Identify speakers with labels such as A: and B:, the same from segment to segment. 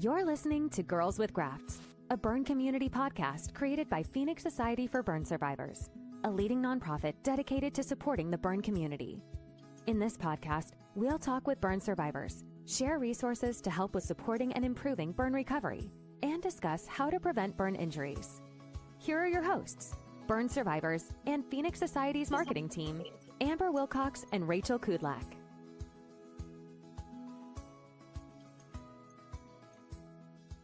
A: You're listening to Girls with Grafts, a burn community podcast created by Phoenix Society for Burn Survivors, a leading nonprofit dedicated to supporting the burn community. In this podcast, we'll talk with burn survivors, share resources to help with supporting and improving burn recovery, and discuss how to prevent burn injuries. Here are your hosts, burn survivors and Phoenix Society's marketing team, Amber Wilcox and Rachel Kudlak.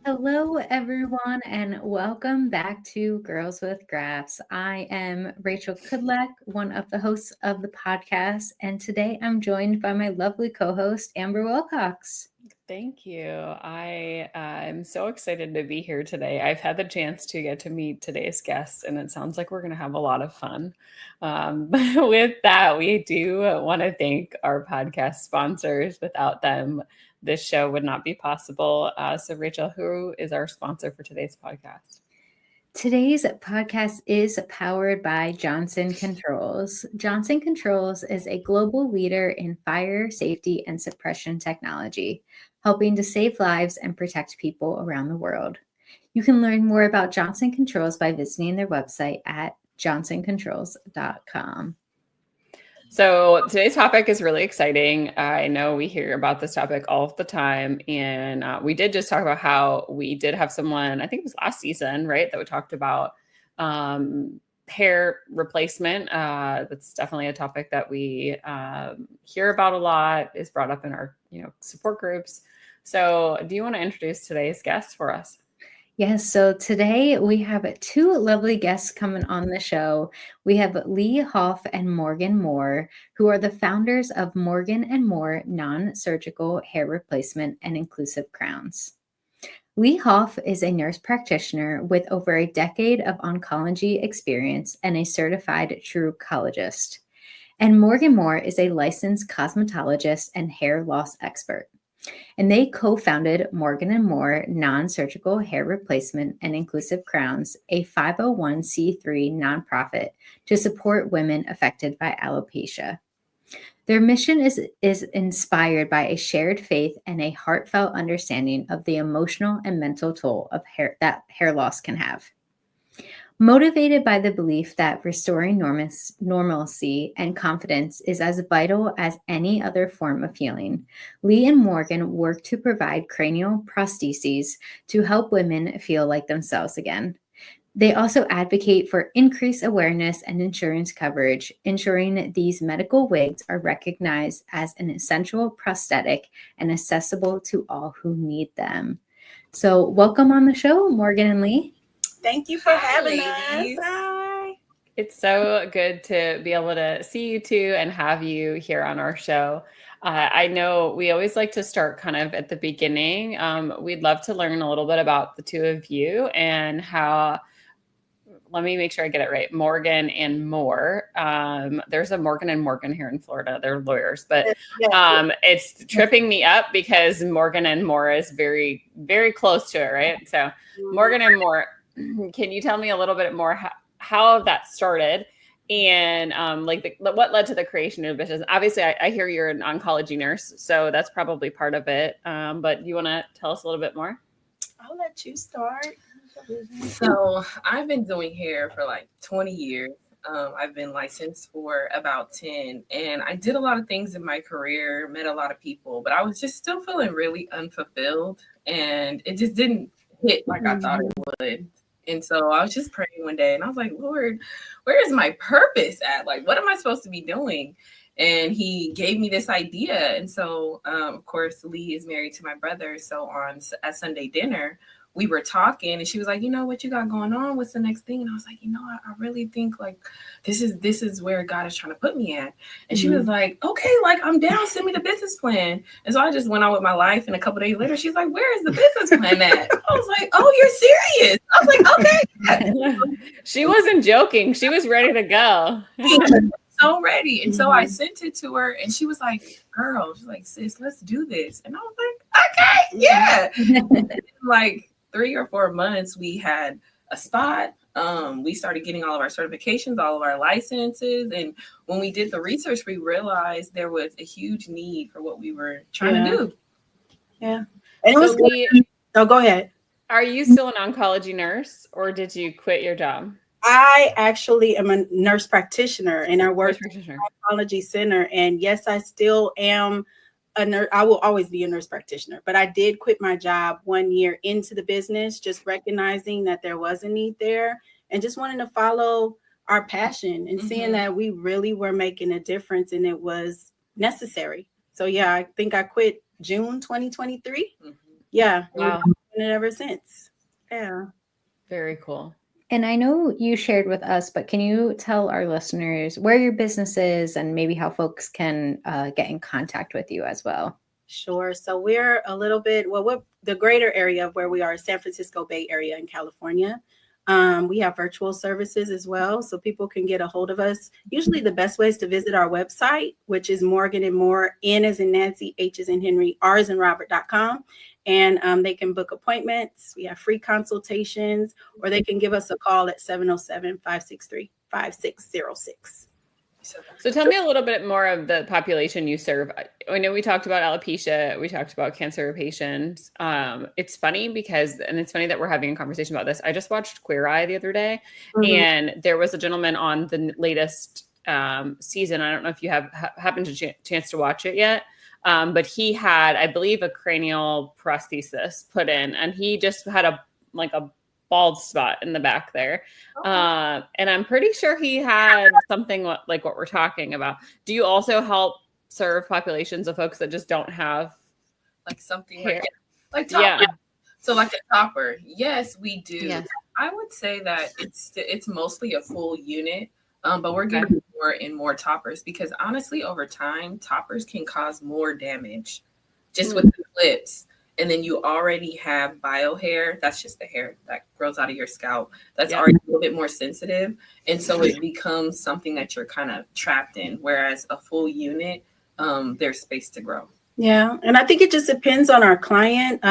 B: Hello, everyone, and welcome back to Girls with Grafts. I am Rachel Kudlak, one of the hosts of the podcast, and today I'm joined by my lovely co-host, Amber Wilcox.
C: Thank you. I am so excited to be here today. I've had the chance to get to meet today's guests, and it sounds like we're going to have a lot of fun. With that, we do want to thank our podcast sponsors. Without them, this show would not be possible. So Rachel, who is our sponsor for today's podcast?
B: Today's podcast is powered by Johnson Controls. Johnson Controls is a global leader in fire, safety, and suppression technology, helping to save lives and protect people around the world. You can learn more about Johnson Controls by visiting their website at johnsoncontrols.com.
C: So today's topic is really exciting. I know we hear about this topic all the time, and we did just talk about how we did have someone, I think it was last season, right, that we talked about hair replacement. That's definitely a topic that we hear about a lot, is brought up in our support groups. So do you want to introduce today's guest for us?
B: Yes, so today we have two lovely guests coming on the show. We have Lee Hoff and Morgan Moore, who are the founders of Morgan & Moore Non-Surgical Hair Replacement and Inclusive Crowns. Lee Hoff is a nurse practitioner with over a decade of oncology experience and a certified trucologist. And Morgan Moore is a licensed cosmetologist and hair loss expert. And they co-founded Morgan & Moore Non-Surgical Hair Replacement and Inclusive Crowns, a 501c3 nonprofit to support women affected by alopecia. Their mission is inspired by a shared faith and a heartfelt understanding of the emotional and mental toll of hair loss can have. Motivated by the belief that restoring normalcy and confidence is as vital as any other form of healing, Lee and Morgan work to provide cranial prostheses to help women feel like themselves again. They also advocate for increased awareness and insurance coverage, ensuring these medical wigs are recognized as an essential prosthetic and accessible to all who need them. So welcome on the show, Morgan and Lee.
D: Thank you for having us. Hi.
C: It's so good to be able to see you two and have you here on our show. I know we always like to start kind of at the beginning. We'd love to learn a little bit about the two of you and how, let me make sure I get it right, Morgan and Moore. There's a Morgan and Morgan here in Florida. They're lawyers, but it's tripping me up because Morgan and Moore is very, very close to it, right? So Morgan and Moore, can you tell me a little bit more how that started and what led to the creation of the business? Obviously, I hear you're an oncology nurse, so that's probably part of it. But do you want to tell us a little bit more?
D: I'll let you start. So I've been doing hair for like 20 years. I've been licensed for about 10, and I did a lot of things in my career, met a lot of people, but I was just still feeling really unfulfilled, and it just didn't hit like I thought it would. And so I was just praying one day and I was like, Lord, where is my purpose at? Like, what am I supposed to be doing? And he gave me this idea. And so, of course, Lee is married to my brother. So on a Sunday dinner, we were talking and she was like, you know what you got going on? What's the next thing? And I was like, I really think like this is where God is trying to put me at. And she was like, okay, like I'm down, send me the business plan. And so I just went on with my life. And a couple days later, she's like, where is the business plan at? I was like, oh, you're serious? I was like, okay.
C: She wasn't joking. She was ready to go.
D: So ready. And so I sent it to her and she was like, girl, she's like, sis, let's do this. And I was like, okay, yeah. And like 3 or 4 months, we had a spot. We started getting all of our certifications, all of our licenses. And when we did the research, we realized there was a huge need for what we were trying to do.
E: Yeah. And it was good. Oh, go ahead.
C: Are you still an oncology nurse, or did you quit your job?
E: I actually am a nurse practitioner, and I work
C: Nurse practitioner.
E: at the oncology center. And yes, I still am a nurse. I will always be a nurse practitioner, but I did quit my job 1 year into the business, just recognizing that there was a need there and just wanting to follow our passion and seeing that we really were making a difference and it was necessary. So yeah, I think I quit June 2023. Yeah.
C: Wow.
E: And ever since. Yeah.
C: Very cool.
B: And I know you shared with us, but can you tell our listeners where your business is and maybe how folks can get in contact with you as well?
E: Sure. So we're a little bit, well, we're the greater area of where we are, San Francisco Bay Area in California. We have virtual services as well, so people can get a hold of us. Usually the best way is to visit our website, which is Morgan and More, N as in Nancy, H as in Henry, R as in Robert.com. And they can book appointments. We have free consultations, or they can give us a call at 707-563-5606.
C: So tell me a little bit more of the population you serve. I know we talked about alopecia. We talked about cancer patients. It's funny because, and it's funny that we're having a conversation about this. I just watched Queer Eye the other day, and there was a gentleman on the latest season. I don't know if you have happened to chance to watch it yet. But he had, I believe, a cranial prosthesis put in, and he just had a bald spot in the back there. And I'm pretty sure he had something like what we're talking about. Do you also help serve populations of folks that just don't have
D: like something
C: hair?
D: like topper?
C: Yeah.
D: So like a topper. Yes, we do.
C: Yes.
D: I would say that it's mostly a full unit. But we're getting more and more toppers because honestly, over time, toppers can cause more damage just with the clips. And then you already have bio hair. That's just the hair that grows out of your scalp. That's already a little bit more sensitive. And so it becomes something that you're kind of trapped in. Whereas a full unit, there's space to grow.
E: Yeah. And I think it just depends on our client.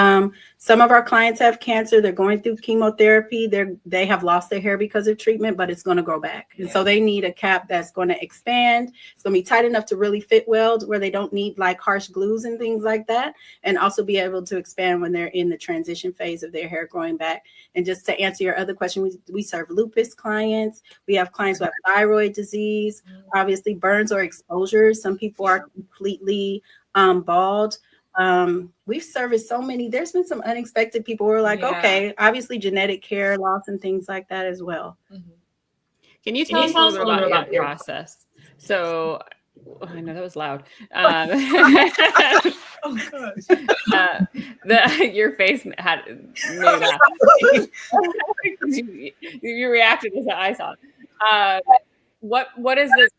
E: Some of our clients have cancer. They're going through chemotherapy. They have lost their hair because of treatment, but it's going to grow back. And so they need a cap that's going to expand. It's going to be tight enough to really fit well, where they don't need like harsh glues and things like that. And also be able to expand when they're in the transition phase of their hair growing back. And just to answer your other question, we serve lupus clients. We have clients who have thyroid disease, obviously burns or exposures. Some people are completely bald. We've serviced so many. There's been some unexpected people who are like, okay, obviously genetic hair loss and things like that as well.
C: Can you tell us a little bit about your process? So I know that was loud. Your face had made up. You reacted as I saw. What is this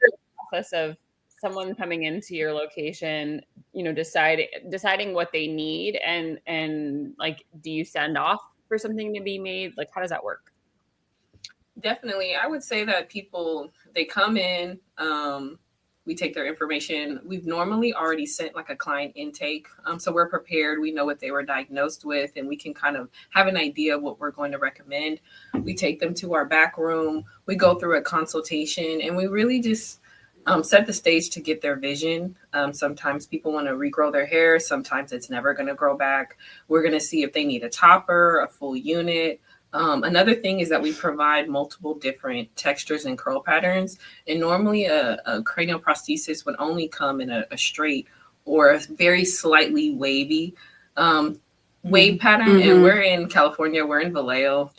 C: process of someone coming into your location, deciding what they need and like, do you send off for something to be made? Like, how does that work?
D: Definitely. I would say that people, they come in, we take their information. We've normally already sent like a client intake. So we're prepared. We know what they were diagnosed with, and we can kind of have an idea of what we're going to recommend. We take them to our back room. We go through a consultation, and we really just set the stage to get their vision. Sometimes people want to regrow their hair. Sometimes it's never going to grow back. We're going to see if they need a topper, a full unit. Another thing is that we provide multiple different textures and curl patterns. And normally a cranial prosthesis would only come in a straight or a very slightly wavy wave pattern. And we're in California, we're in Vallejo.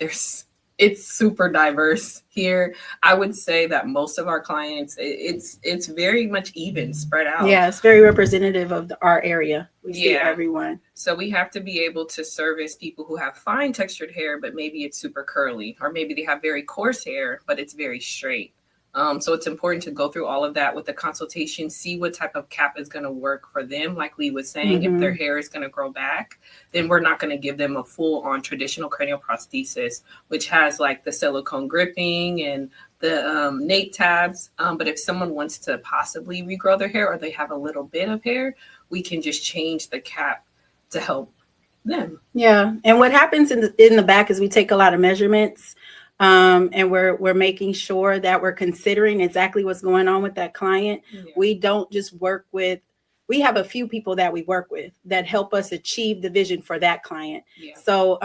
D: It's super diverse here. I would say that most of our clients, it's very much even spread out.
E: Yeah, it's very representative of our area. We see everyone.
D: So we have to be able to service people who have fine textured hair, but maybe it's super curly, or maybe they have very coarse hair, but it's very straight. So it's important to go through all of that with the consultation, see what type of cap is going to work for them. Like Lee was saying, if their hair is going to grow back, then we're not going to give them a full on traditional cranial prosthesis, which has like the silicone gripping and the nape tabs. But if someone wants to possibly regrow their hair, or they have a little bit of hair, we can just change the cap to help them.
E: Yeah. And what happens in the back is we take a lot of measurements. And we're making sure that we're considering exactly what's going on with that client. We don't just work with we have a few people that we work with that help us achieve the vision for that client.
D: Yeah.
E: So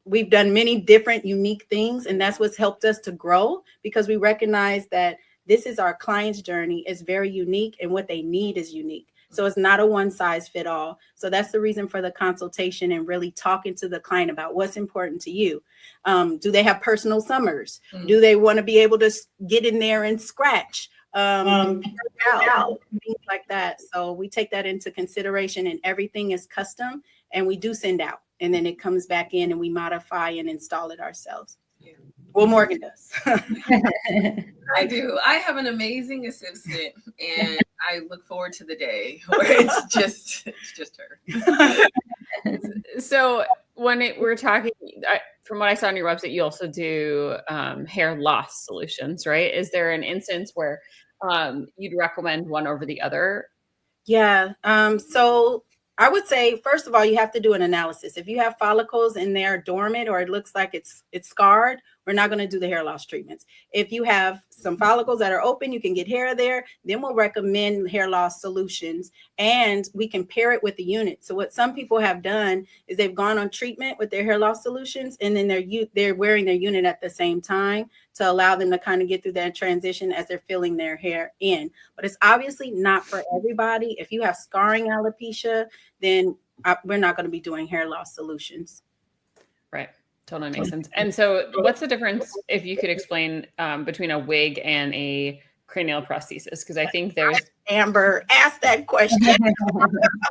E: we've done many different unique things, and that's what's helped us to grow, because we recognize that this is our client's journey. It's very unique, and what they need is unique. So it's not a one size fit all. So that's the reason for the consultation and really talking to the client about what's important to you. Do they have personal summers? Do they want to be able to get in there and scratch? Things like that. So we take that into consideration, and everything is custom, and we do send out, and then it comes back in and we modify and install it ourselves.
D: Yeah.
E: Well, Morgan does.
D: I do. I have an amazing assistant, and I look forward to the day where it's just her.
C: So when we're talking, from what I saw on your website, you also do hair loss solutions, right? Is there an instance where you'd recommend one over the other?
E: Yeah. So I would say, first of all, you have to do an analysis. If you have follicles and they're dormant, or it looks like it's scarred, we're not going to do the hair loss treatments. If you have some follicles that are open, you can get hair there, then we'll recommend hair loss solutions, and we can pair it with the unit. So what some people have done is they've gone on treatment with their hair loss solutions, and then they're wearing their unit at the same time to allow them to kind of get through that transition as they're filling their hair in. But it's obviously not for everybody. If you have scarring alopecia, then we're not going to be doing hair loss solutions.
C: Right. Totally makes sense. And so what's the difference, if you could explain, between a wig and a cranial prosthesis? Because I think there's...
E: Amber, ask that question.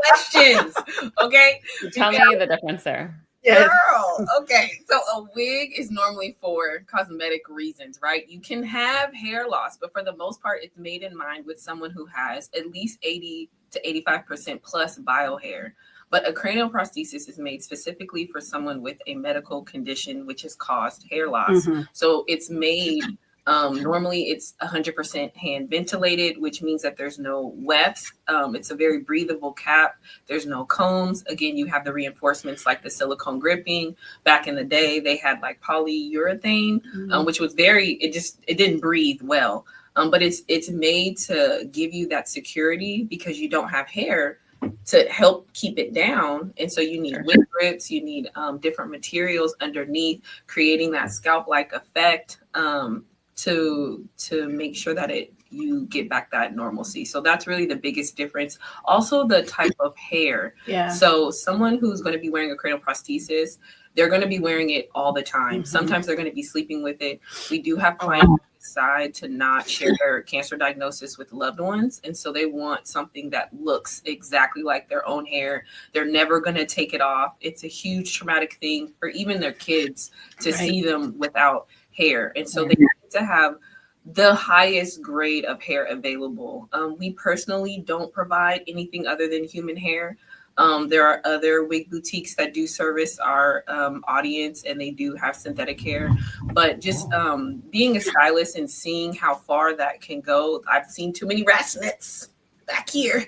D: Questions. Okay.
C: Tell me the difference there.
E: Yes.
D: Girl. Okay. So a wig is normally for cosmetic reasons, right? You can have hair loss, but for the most part, it's made in mind with someone who has at least 80 to 85% plus bio hair. But a cranial prosthesis is made specifically for someone with a medical condition which has caused hair loss.
E: Mm-hmm.
D: So it's made, normally it's 100% hand ventilated, which means that there's no wefts. It's a very breathable cap. There's no combs. Again, you have the reinforcements like the silicone gripping. Back in the day, they had like polyurethane, which was it didn't breathe well. But it's made to give you that security because you don't have hair to help keep it down. And so you need wig grips, you need different materials underneath, creating that scalp-like effect to make sure that you get back that normalcy. So that's really the biggest difference. Also the type of hair. Yeah. So someone who's going to be wearing a cranial prosthesis, they're going to be wearing it all the time. Mm-hmm. Sometimes they're going to be sleeping with it. We do have clients who decide to not share their cancer diagnosis with loved ones. And so they want something that looks exactly like their own hair. They're never going to take it off. It's a huge traumatic thing for even their kids to see them without hair. And so they need to have the highest grade of hair available. We personally don't provide anything other than human hair. There are other wig boutiques that do service our audience, and they do have synthetic hair. But just being a stylist and seeing how far that can go, I've seen too many ratchnets back here.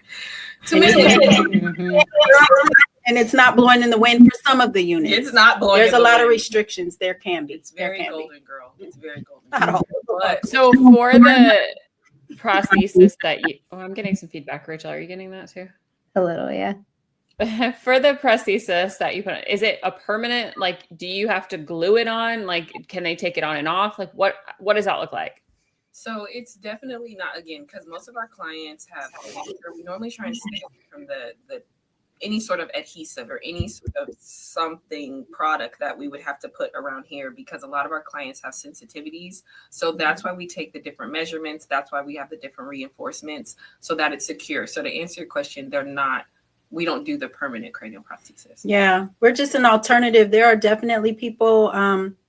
D: Too many.
E: And it's not blowing in the wind for some of the units.
D: It's not blowing.
E: There's a lot of restrictions. There can be.
D: It's very golden, girl. It's very golden.
C: But so for the prosthesis that you, I'm getting some feedback. Rachel, are you getting that too?
B: A little, yeah.
C: For the prosthesis that you put on, is it a permanent, like, do you have to glue it on? Like, can they take it on and off? Like, what does that look like?
D: So it's definitely not, again, because most of our clients have, we normally try and stay away from the any sort of adhesive or any sort of something product that we would have to put around here, because a lot of our clients have sensitivities. So that's why we take the different measurements. That's why we have the different reinforcements so that it's secure. So to answer your question, we don't do the permanent cranial prosthesis.
E: Yeah, we're just an alternative. There are definitely people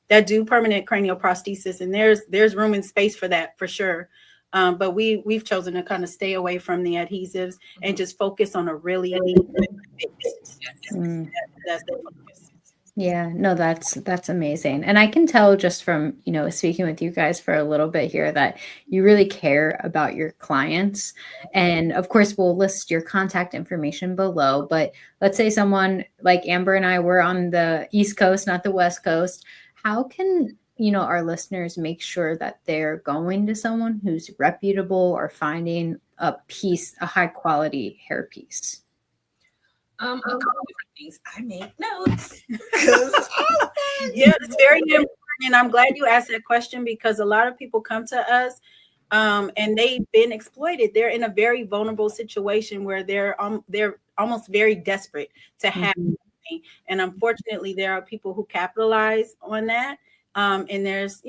E: that do permanent cranial prosthesis, and there's room and space for that for sure. But we've chosen to kind of stay away from the adhesives and just focus on a really that's the focus.
B: Yeah, no, that's amazing. And I can tell just from, speaking with you guys for a little bit here that you really care about your clients. And of course, we'll list your contact information below. But let's say someone like Amber and I were on the East Coast, not the West Coast. How can our listeners make sure that they're going to someone who's reputable or finding a high quality hair piece?
D: A couple different things. I make notes.
E: Yeah, it's very important. And I'm glad you asked that question, because a lot of people come to us and they've been exploited. They're in a very vulnerable situation where they're almost very desperate to have something. And unfortunately, there are people who capitalize on that. And there's,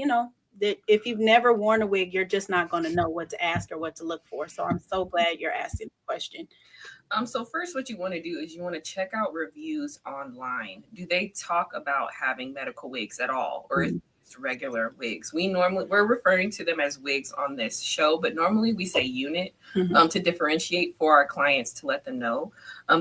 E: that if you've never worn a wig, you're just not going to know what to ask or what to look for. So I'm so glad you're asking the question.
D: So first, what you want to do is you want to check out reviews online. Do they talk about having medical wigs at all, or is it just regular wigs? We're referring to them as wigs on this show, but normally we say unit to differentiate for our clients, to let them know.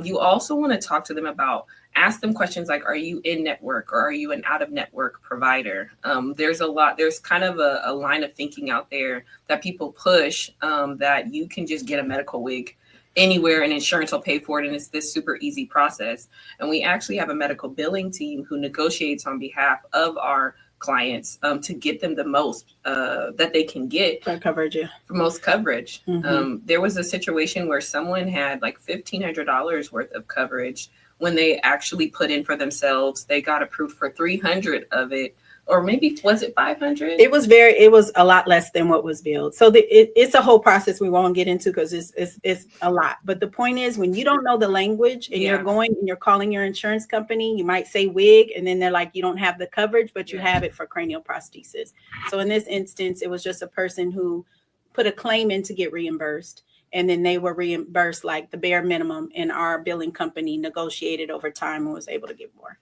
D: You also want to ask them questions like, are you in network or are you an out of network provider? There's kind of a line of thinking out there that people push that you can just get a medical wig anywhere and insurance will pay for it, and it's this super easy process. And we actually have a medical billing team who negotiates on behalf of our clients to get them the most that they can get
E: for coverage.
D: For most coverage. There was a situation where someone had like $1,500 worth of coverage. When they actually put in for themselves, they got approved for 300 of it. Or maybe, was it 500?
E: It was a lot less than what was billed. So it's a whole process we won't get into, because it's a lot. But the point is, when you don't know the language and you're going and you're calling your insurance company, you might say wig, and then they're like, you don't have the coverage, but you have it for cranial prosthesis. So in this instance, it was just a person who put a claim in to get reimbursed. And then they were reimbursed like the bare minimum, and our billing company negotiated over time and was able to give more.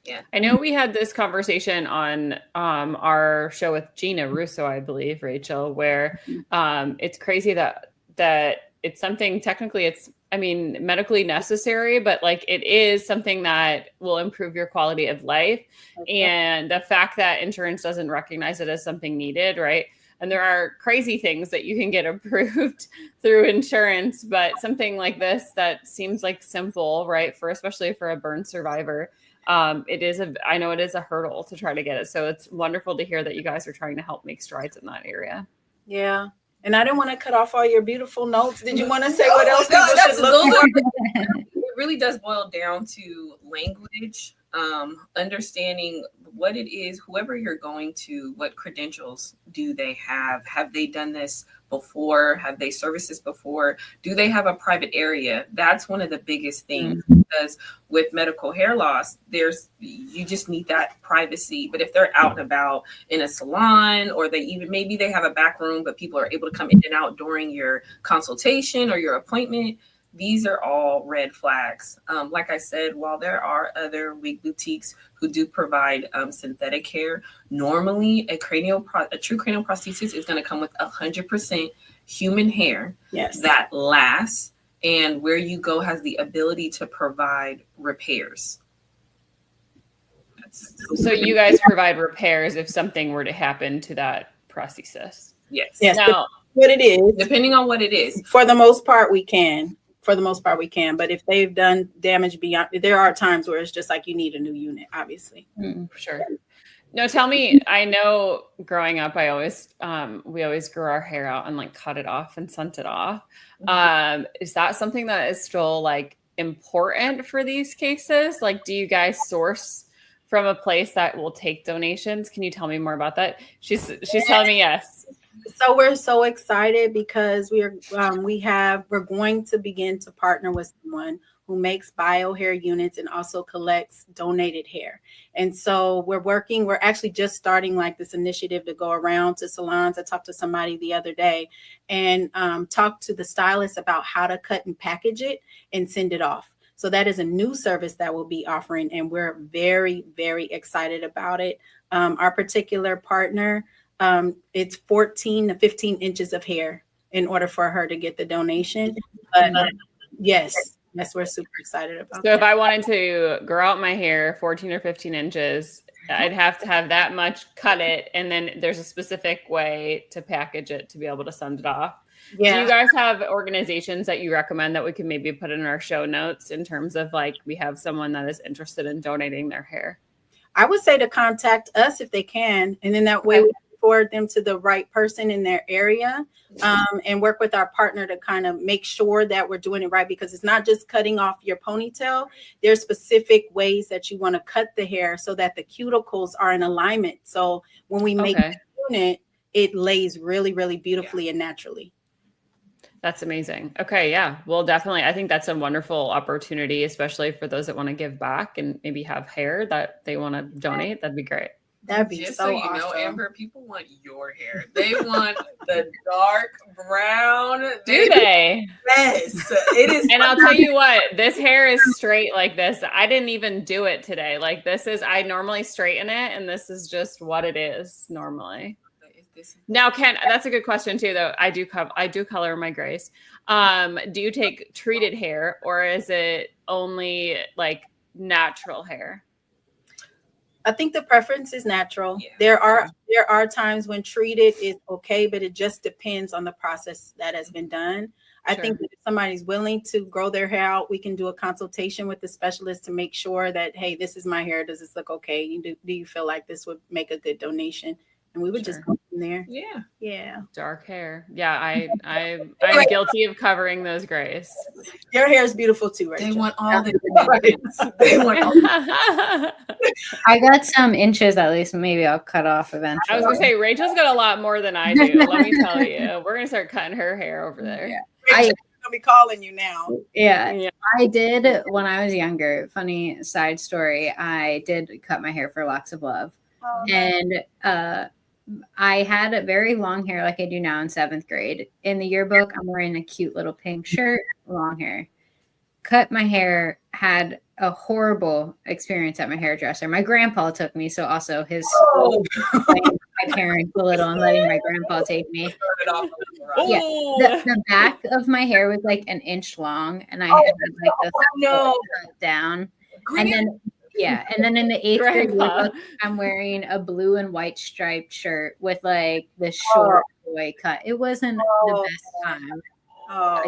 C: Yeah, I know we had this conversation on our show with Gina Russo, I believe, Rachel, where it's crazy that it's something technically medically necessary, but like it is something that will improve your quality of life. Okay. And the fact that insurance doesn't recognize it as something needed, right? And there are crazy things that you can get approved through insurance, but something like this that seems like simple, right? Especially for a burn survivor. I know it is a hurdle to try to get it. So it's wonderful to hear that you guys are trying to help make strides in that area.
E: Yeah. And I didn't want to cut off all your beautiful notes. Did you want to say what else people should look for?
D: It really does boil down to language, understanding what it is, whoever you're going to, what credentials do they have? Have they done this before? Have they serviced this before? Do they have a private area? That's one of the biggest things, because with medical hair loss, you just need that privacy. But if they're out and about in a salon, or maybe they have a back room, but people are able to come in and out during your consultation or your appointment, these are all red flags. Like I said, while there are other wig boutiques who do provide synthetic hair, normally a true cranial prosthesis is going to come with 100% human hair that lasts, and where you go has the ability to provide repairs.
C: So you guys provide repairs if something were to happen to that prosthesis?
D: Yes.
E: Now, what it is,
D: depending on what it is.
E: For the most part, we can. But if they've done damage beyond, there are times where it's just like you need a new unit, obviously.
C: Sure. No, tell me, I know growing up, we always grew our hair out and like cut it off and sent it off. Is that something that is still like important for these cases? Like, do you guys source from a place that will take donations? Can you tell me more about that? She's telling me yes.
E: So we're so excited because we're going to begin to partner with someone who makes bio hair units and also collects donated hair. And so we're actually just starting like this initiative to go around to salons. I talked to somebody the other day and talked to the stylist about how to cut and package it and send it off. So that is a new service that we'll be offering, and we're very, very excited about it. Our particular partner, it's 14 to 15 inches of hair in order for her to get the donation. But yes, we're super excited about
C: that. So if I wanted to grow out my hair 14 or 15 inches, I'd have to have that much, cut it, and then there's a specific way to package it to be able to send it off. Yeah. Do you guys have organizations that you recommend that we can maybe put in our show notes in terms of like we have someone that is interested in donating their hair?
E: I would say to contact us if they can. And then that way we forward them to the right person in their area, and work with our partner to kind of make sure that we're doing it right, because it's not just cutting off your ponytail. There's specific ways that you want to cut the hair so that the cuticles are in alignment. So when we make the unit, it lays really, really beautifully and naturally.
C: That's amazing. Okay. Yeah. Well, definitely. I think that's a wonderful opportunity, especially for those that want to give back and maybe have hair that they want to donate. That'd be great.
E: That'd be
D: just
E: so
D: you
E: awesome.
D: know, Amber, people want your hair. They want the dark brown.
C: Do they?
D: Yes. It is.
C: And I'll tell you what, this hair is straight like this. I didn't even do it today. Like this is, I normally straighten it, and this is just what it is normally. Now, that's a good question too, though. I do color my grays. Do you take treated hair, or is it only like natural hair?
E: I think the preference is natural. Yeah. There are times when treated is okay, but it just depends on the process that has been done. I think that if somebody's willing to grow their hair out, we can do a consultation with the specialist to make sure that, hey, this is my hair. Does this look okay? Do you feel like this would make a good donation? And we would just go from there.
D: Yeah.
E: Yeah.
C: Dark hair. Yeah. I'm guilty of covering those grays.
E: Your hair is beautiful too, Rachel.
D: They want all the They want all
B: I got some inches at least. Maybe I'll cut off eventually.
C: I was going to say, Rachel's got a lot more than I do. Let me tell you. We're going to start cutting her hair over there.
E: Yeah. I'm going to be calling you now.
B: Yeah. I did when I was younger. Funny side story. I did cut my hair for Locks of Love. Oh, and I had very long hair like I do now in 7th grade. In the yearbook, I'm wearing a cute little pink shirt, long hair. Cut my hair, had a horrible experience at my hairdresser. My grandpa took me, so also my parents a little and letting my grandpa take me. Yeah, the back of my hair was like an inch long, and I had like the cut down. And then and then in the 8th grade yearbook, I'm wearing a blue and white striped shirt with like the short boy cut. It wasn't the best time.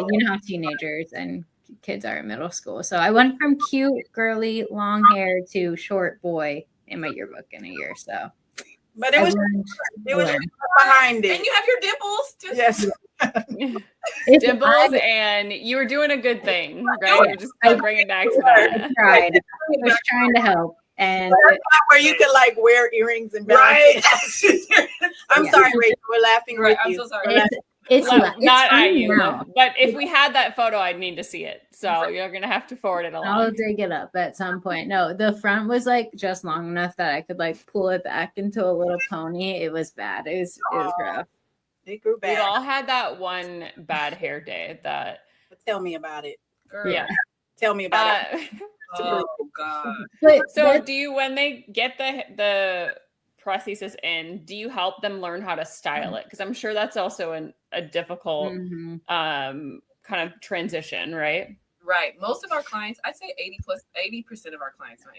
B: You know how teenagers and kids are in middle school. So I went from cute, girly, long hair to short boy in my yearbook in a year. So,
E: but it was behind it.
D: And you have your dimples.
E: Yes.
C: Dimples, and you were doing a good thing, right? You're just gonna bring it back to that.
B: I was trying to help, and
E: where you could like wear earrings and right. I'm sorry, Rachel. We're laughing with you.
D: I'm so sorry.
B: It's
C: not at you, but if we had that photo, I'd need to see it. So you're gonna have to forward it along.
B: I'll dig it up at some point. No, the front was like just long enough that I could like pull it back into a little pony. It was bad. It was rough.
E: It grew bad.
C: We've all had that one bad hair day.
E: Tell me about it.
D: Girl.
C: Yeah.
E: Tell me about it.
D: Oh God.
C: So do you, when they get the prosthesis in, do you help them learn how to style it? Because I'm sure that's also a difficult kind of transition, right?
D: Right. Most of our clients, I'd say 80% of our clients, not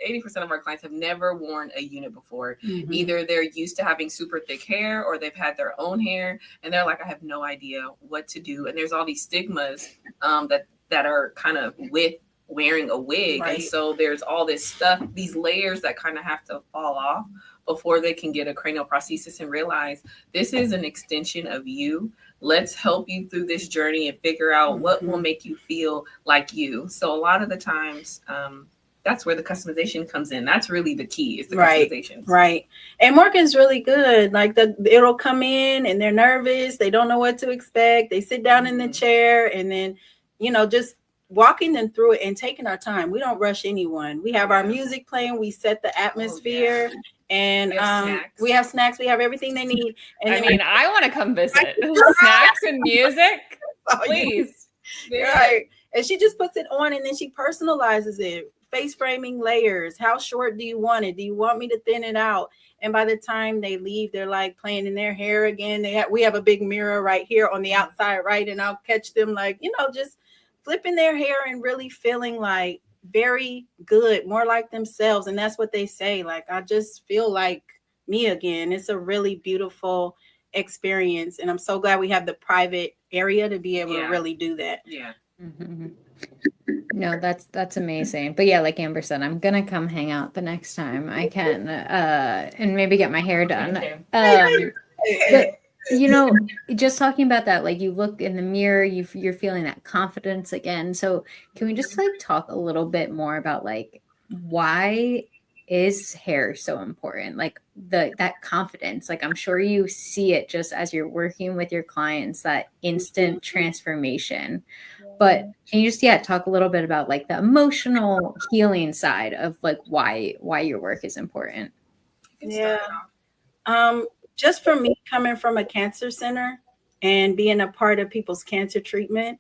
D: 80% of our clients have never worn a unit before. Mm-hmm. Either they're used to having super thick hair, or they've had their own hair and they're like, I have no idea what to do. And there's all these stigmas that are kind of with wearing a wig. Right. And so there's all this stuff, these layers that kind of have to fall off before they can get a cranial prosthesis and realize this is an extension of you. Let's help you through this journey and figure out what will make you feel like you. So a lot of the times, that's where the customization comes in. That's really the key, is the customization.
E: Right. And Morgan's really good. Like it'll come in and they're nervous. They don't know what to expect. They sit down in the chair, and then, just walking them through it and taking our time. We don't rush anyone. We have our music playing. We set the atmosphere. And we have snacks. We have everything they need. And
C: I want to come visit. Snacks and music, please.
E: Right. And she just puts it on, and then she personalizes it. Face framing layers. How short do you want it? Do you want me to thin it out? And by the time they leave, they're like playing in their hair again. We have a big mirror right here on the outside, right? And I'll catch them like, just flipping their hair and really feeling like very good, more like themselves. And that's what they say. Like, I just feel like me again. It's a really beautiful experience. And I'm so glad we have the private area to be able to really do that.
D: Yeah.
B: Mm-hmm. No, that's amazing. But yeah, like Amber said, I'm gonna come hang out the next time I can, and maybe get my hair done. But you know, just talking about that, like you look in the mirror, you're feeling that confidence again. So can we just like talk a little bit more about like why is hair so important? Like that confidence. Like I'm sure you see it just as you're working with your clients, that instant transformation. But can you just talk a little bit about like the emotional healing side of like why your work is important?
E: Yeah. Just for me coming from a cancer center and being a part of people's cancer treatment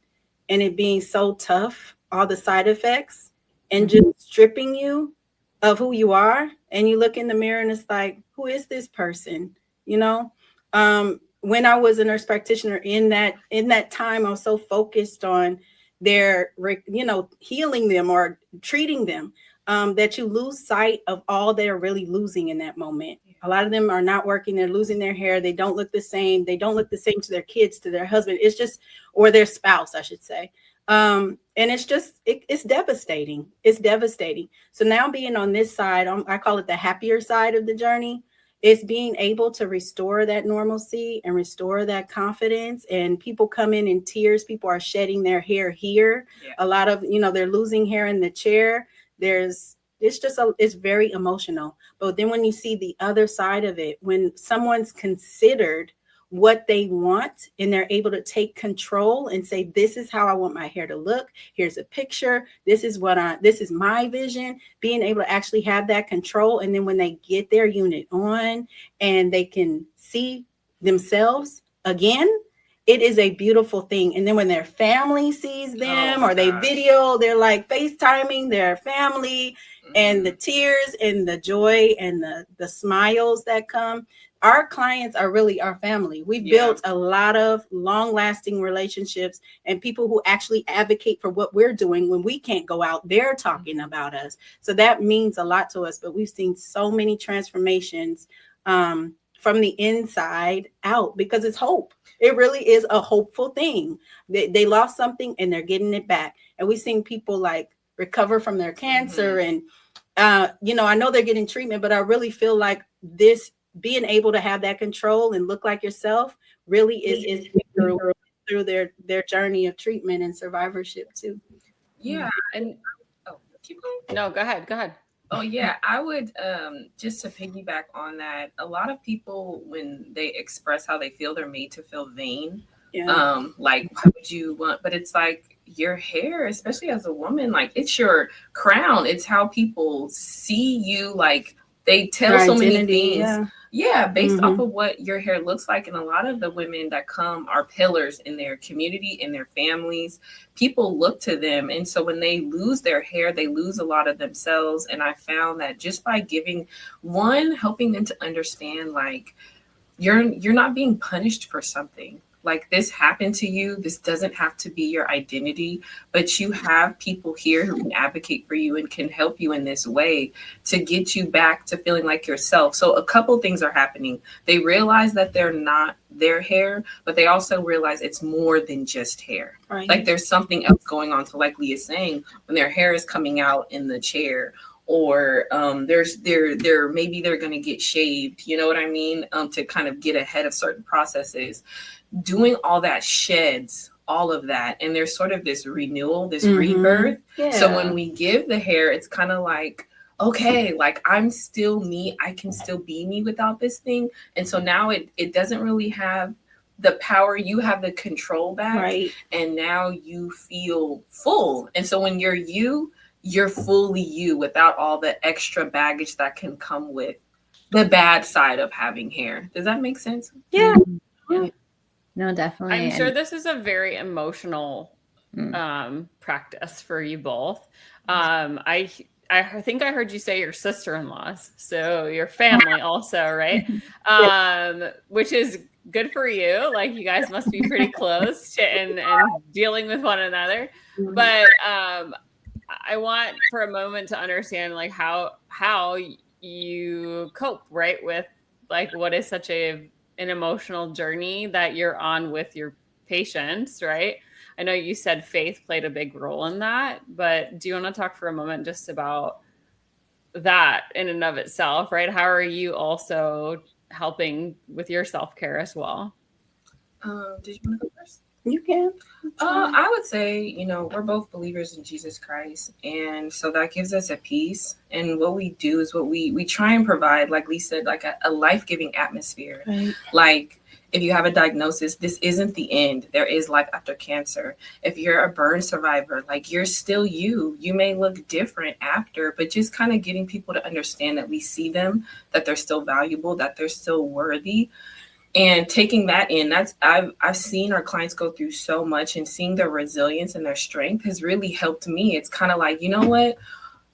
E: and it being so tough, all the side effects and just stripping you of who you are, and you look in the mirror and it's like, who is this person? You know, when I was a nurse practitioner in that time, I was so focused on their, healing them or treating them, that you lose sight of all they're really losing in that moment. A lot of them are not working. They're losing their hair. They don't look the same. They don't look the same to their kids, to their husband. It's just, or their spouse, I should say. And it's just, it's devastating. It's devastating. So now being on this side, I call it the happier side of the journey. It's being able to restore that normalcy and restore that confidence. And people come in tears. People are shedding their hair here. Yeah. A lot of, they're losing hair in the chair. It's very emotional. But then when you see the other side of it, when someone's considered what they want and they're able to take control and say, this is how I want my hair to look. Here's a picture. This is my vision, being able to actually have that control. And then when they get their unit on and they can see themselves again, it is a beautiful thing. And then when their family sees them or they video, they're like FaceTiming their family, and the tears and the joy and the smiles that come. Our clients are really our family. We've built a lot of long-lasting relationships, and people who actually advocate for what we're doing when we can't go out, they're talking about us. So that means a lot to us. But we've seen so many transformations from the inside out, because it's hope. It really is a hopeful thing. They lost something and they're getting it back. And we've seen people like recover from their cancer. And, I know they're getting treatment, but I really feel like this, being able to have that control and look like yourself really is through their journey of treatment and survivorship too.
D: Yeah. And keep going.
C: No, go ahead.
D: Oh yeah, I would just to piggyback on that. A lot of people, when they express how they feel, they're made to feel vain. Yeah. Like, why would you want? But it's like your hair, especially as a woman, like it's your crown. It's how people see you. Like they tell so many things. Yeah, based off of what your hair looks like. And a lot of the women that come are pillars in their community, in their families. People look to them. And so when they lose their hair, they lose a lot of themselves. And I found that just by helping them to understand, like, you're not being punished for something. Like, this happened to you. This doesn't have to be your identity, but you have people here who can advocate for you and can help you in this way to get you back to feeling like yourself. So a couple things are happening. They realize that they're not their hair, but they also realize it's more than just hair. Right. Like there's something else going on. So like Leah's saying, when their hair is coming out in the chair, or maybe they're going to get shaved, you know what I mean? To kind of get ahead of certain processes. Doing all that sheds all of that. And there's sort of this renewal, this rebirth. Yeah. So when we give the hair, it's kind of like, okay, like I'm still me. I can still be me without this thing. And so now it doesn't really have the power. You have the control back. Right. And now you feel full. And so when you're fully you without all the extra baggage that can come with the bad side of having hair. Does that make sense?
E: Yeah.
B: Yeah. No, definitely.
C: I'm sure this is a very emotional practice for you both. I think I heard you say your sister-in-laws, so your family also, right? Which is good for you. Like you guys must be pretty close to and dealing with one another. But I want for a moment to understand like how you cope, right, with like what is such an emotional journey that you're on with your patients, right? I know you said faith played a big role in that, but do you want to talk for a moment just about that in and of itself, right? How are you also helping with your self-care as well?
D: Did you want to go first?
E: You can.
D: I would say, we're both believers in Jesus Christ. And so that gives us a peace. And what we do is what we try and provide, like Lee said, like a life-giving atmosphere.
E: Right.
D: Like if you have a diagnosis, this isn't the end. There is life after cancer. If you're a burn survivor, like you're still you. You may look different after, but just kind of getting people to understand that we see them, that they're still valuable, that they're still worthy. And taking that in, that's I've seen our clients go through so much, and seeing their resilience and their strength has really helped me. It's kind of like, you know what?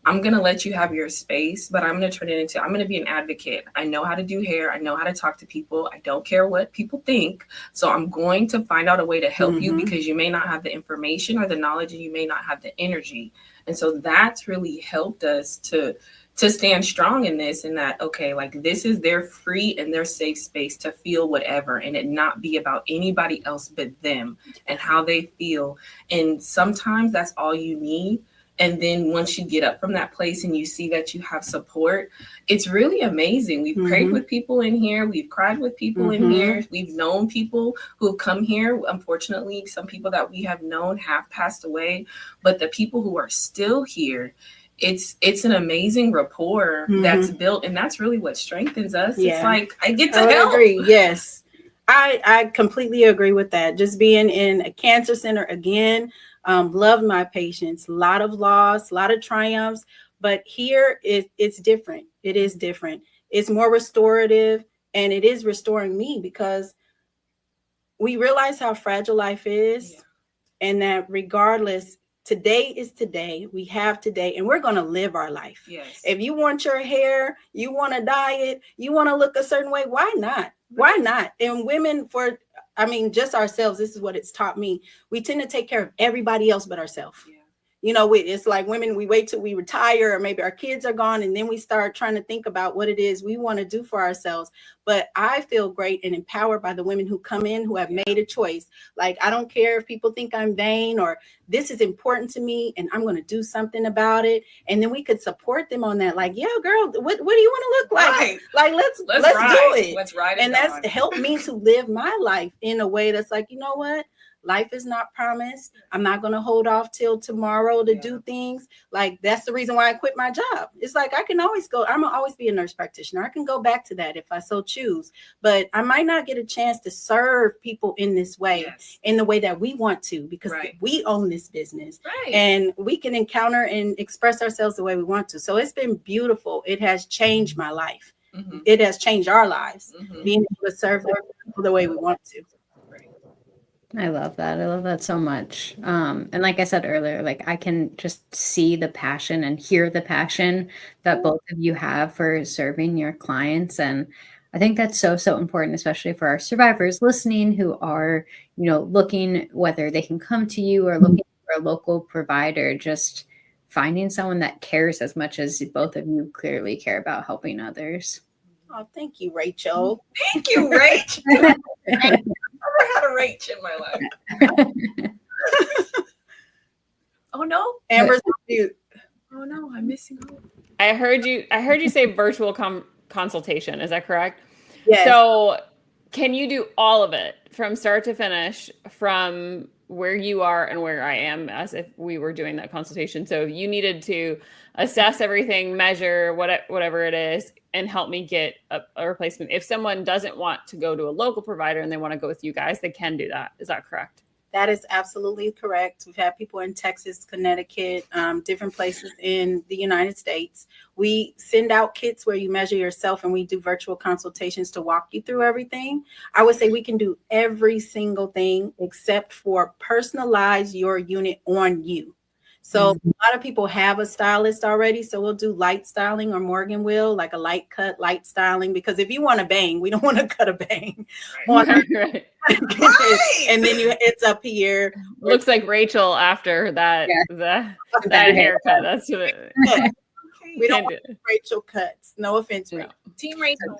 D: I'm going to let you have your space, but I'm going to turn it into, I'm going to be an advocate. I know how to do hair. I know how to talk to people. I don't care what people think. So I'm going to find out a way to help you, because you may not have the information or the knowledge, and you may not have the energy. And so that's really helped us to stand strong in this, and that, okay, like this is their free and their safe space to feel whatever, and it not be about anybody else but them and how they feel. And sometimes that's all you need. And then once you get up from that place and you see that you have support, it's really amazing. We've prayed with people in here. We've cried with people in here. We've known people who have come here. Unfortunately, some people that we have known have passed away, but the people who are still here, it's an amazing rapport that's built, and that's really what strengthens us. It's like, I get to help.
E: Agree. Yes, I completely agree with that. Just being in a cancer center again, loved my patients, a lot of loss, a lot of triumphs, but here it's different. It is different. It's more restorative, and it is restoring me, because we realize how fragile life is, and that regardless, today is today. We have today, and we're going to live our life.
D: Yes.
E: If you want your hair, you want to dye it, you want to look a certain way, why not? Why not? And women, just ourselves, this is what it's taught me. We tend to take care of everybody else but ourselves.
D: Yeah.
E: It's like women, we wait till we retire, or maybe our kids are gone, and then we start trying to think about what it is we want to do for ourselves. But I feel great and empowered by the women who come in, who have made a choice. Like, I don't care if people think I'm vain, or this is important to me and I'm going to do something about it. And then we could support them on that. Like, yeah, girl, what do you want to look like?
D: Right.
E: Like, let's do it.
D: Let's ride it.
E: And that's helped me to live my life in a way that's like, you know what? Life is not promised. I'm not going to hold off till tomorrow to do things. Like, that's the reason why I quit my job. It's like, I can always go. I'm going to always be a nurse practitioner. I can go back to that if I so choose. But I might not get a chance to serve people in this way, in the way that we want to, because we own this business. Right. And we can encounter and express ourselves the way we want to. So it's been beautiful. It has changed my life. It has changed our lives, being able to serve people the way we want to.
B: I love that. I love that so much. And like I said earlier, like I can just see the passion and hear the passion that both of you have for serving your clients. And I think that's so, so important, especially for our survivors listening who are, looking whether they can come to you or looking for a local provider, just finding someone that cares as much as both of you clearly care about helping others.
E: Oh, thank you, Rachel.
D: Thank you, Rachel. I've never had a Rach in my life. Oh no,
E: Amber's mute.
D: Oh no, I'm missing out.
C: I heard you say virtual consultation. Is that correct?
E: Yes.
C: So can you do all of it from start to finish, from where you are and where I am, as if we were doing that consultation? So you needed to assess everything, measure whatever it is, and help me get a replacement. If someone doesn't want to go to a local provider and they want to go with you guys, they can do that. Is that correct?
E: That is absolutely correct. We've had people in Texas, Connecticut, different places in the United States. We send out kits where you measure yourself, and we do virtual consultations to walk you through everything. I would say we can do every single thing except for personalize your unit on you. So a lot of people have a stylist already. So we'll do light styling, or Morgan will, like a light cut, light styling, because if you want to bang, we don't want to cut a bang.
C: Right.
E: And then it's up here.
C: Looks like Rachel after that, that haircut. That's what
E: we don't want Rachel cuts. No offense, Rachel.
D: Team Rachel.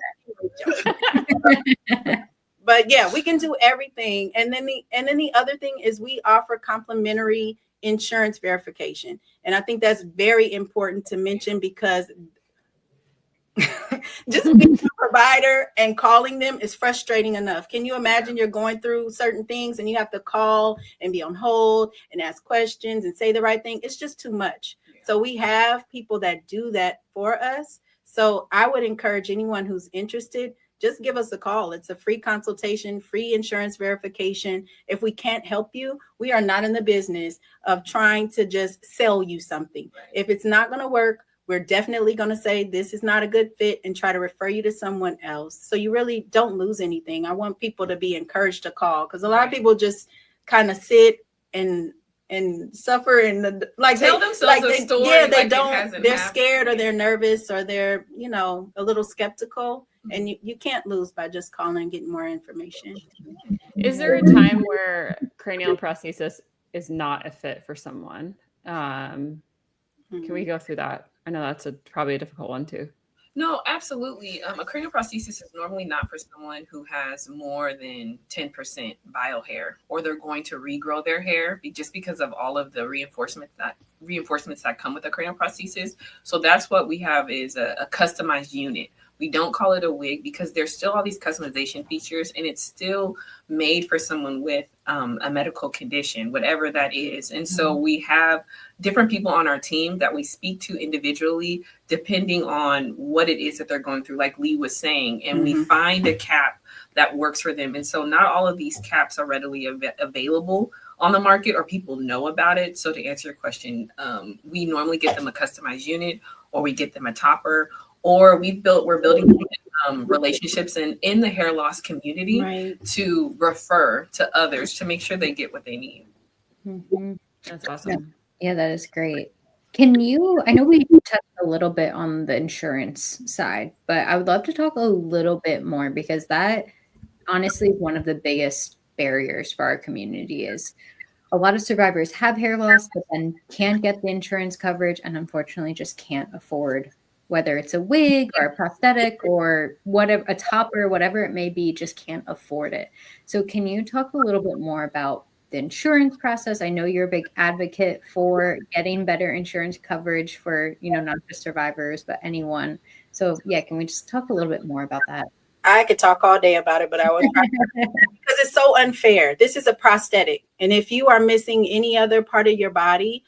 E: But yeah, we can do everything. And then the other thing is we offer complimentary insurance verification. And I think that's very important to mention, because just being a provider and calling them is frustrating enough. Can you imagine you're going through certain things and you have to call and be on hold and ask questions and say the right thing? It's just too much. So we have people that do that for us. So I would encourage anyone who's interested, just give us a call. It's a free consultation, free insurance verification. If we can't help you, we are not in the business of trying to just sell you something. If it's not going to work, we're definitely going to say this is not a good fit and try to refer you to someone else. So you really don't lose anything. I want people to be encouraged to call, because a lot of people just kind of sit and suffer and like
D: tell themselves a story.
E: Yeah, they don't. They're scared or they're nervous or they're, you know, a little skeptical. And you can't lose by just calling and getting more information.
C: Is there a time where cranial prosthesis is not a fit for someone? Can we go through that? I know that's probably a difficult one too.
D: No, absolutely. A cranial prosthesis is normally not for someone who has more than 10% bio hair, or they're going to regrow their hair just because of all of the reinforcements that come with a cranial prosthesis. So that's what we have is a customized unit. We don't call it a wig because there's still all these customization features, and it's still made for someone with a medical condition, whatever that is. And so we have different people on our team that we speak to individually, depending on what it is that they're going through, like Lee was saying, and we find a cap that works for them. And so not all of these caps are readily available on the market, or people know about it. So to answer your question, we normally get them a customized unit, or we get them a topper, or we're building relationships in the hair loss community to refer to others to make sure they get what they need.
C: That's awesome.
B: Yeah, that is great. I know we touched a little bit on the insurance side, but I would love to talk a little bit more, because that honestly is one of the biggest barriers for our community. Is a lot of survivors have hair loss, but then can't get the insurance coverage, and unfortunately just can't afford, whether it's a wig or a prosthetic or whatever, a topper, whatever it may be, just can't afford it. So can you talk a little bit more about the insurance process? I know you're a big advocate for getting better insurance coverage for, you know, not just survivors, but anyone. So yeah, can we just talk a little bit more about that?
E: I could talk all day about it, but I was because it's so unfair. This is a prosthetic. And if you are missing any other part of your body,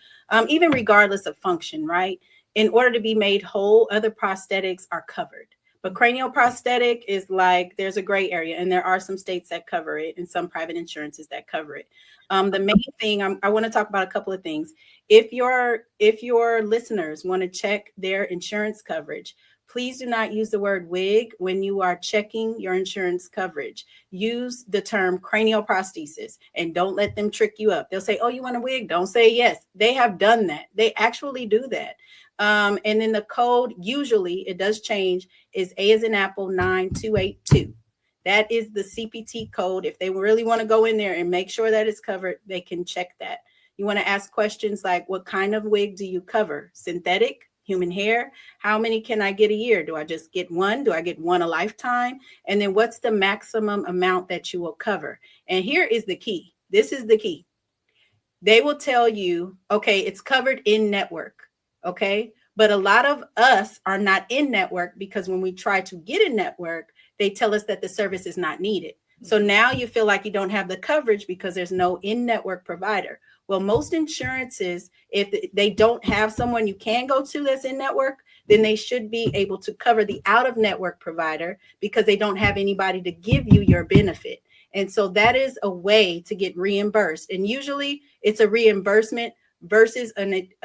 E: even regardless of function, right? In order to be made whole, other prosthetics are covered. But cranial prosthetic is like, there's a gray area, and there are some states that cover it and some private insurances that cover it. The main thing I want to talk about a couple of things. If your listeners want to check their insurance coverage, please do not use the word wig when you are checking your insurance coverage. Use the term cranial prosthesis, and don't let them trick you up. They'll say, oh, you want a wig? Don't say yes. They have done that. They actually do that. And then the code, usually it does change, is A as in Apple 9282. That is the CPT code. If they really want to go in there and make sure that it's covered, they can check that. You want to ask questions like, what kind of wig do you cover? Synthetic, human hair? How many can I get a year? Do I just get one? Do I get one a lifetime? And then what's the maximum amount that you will cover? And here is the key. This is the key. They will tell you, okay, it's covered in network. Okay. But a lot of us are not in network, because when we try to get in network, they tell us that the service is not needed. So now you feel like you don't have the coverage because there's no in-network provider. Well, most insurances, if they don't have someone you can go to that's in network, then they should be able to cover the out-of-network provider, because they don't have anybody to give you your benefit. And so that is a way to get reimbursed. And usually it's a reimbursement versus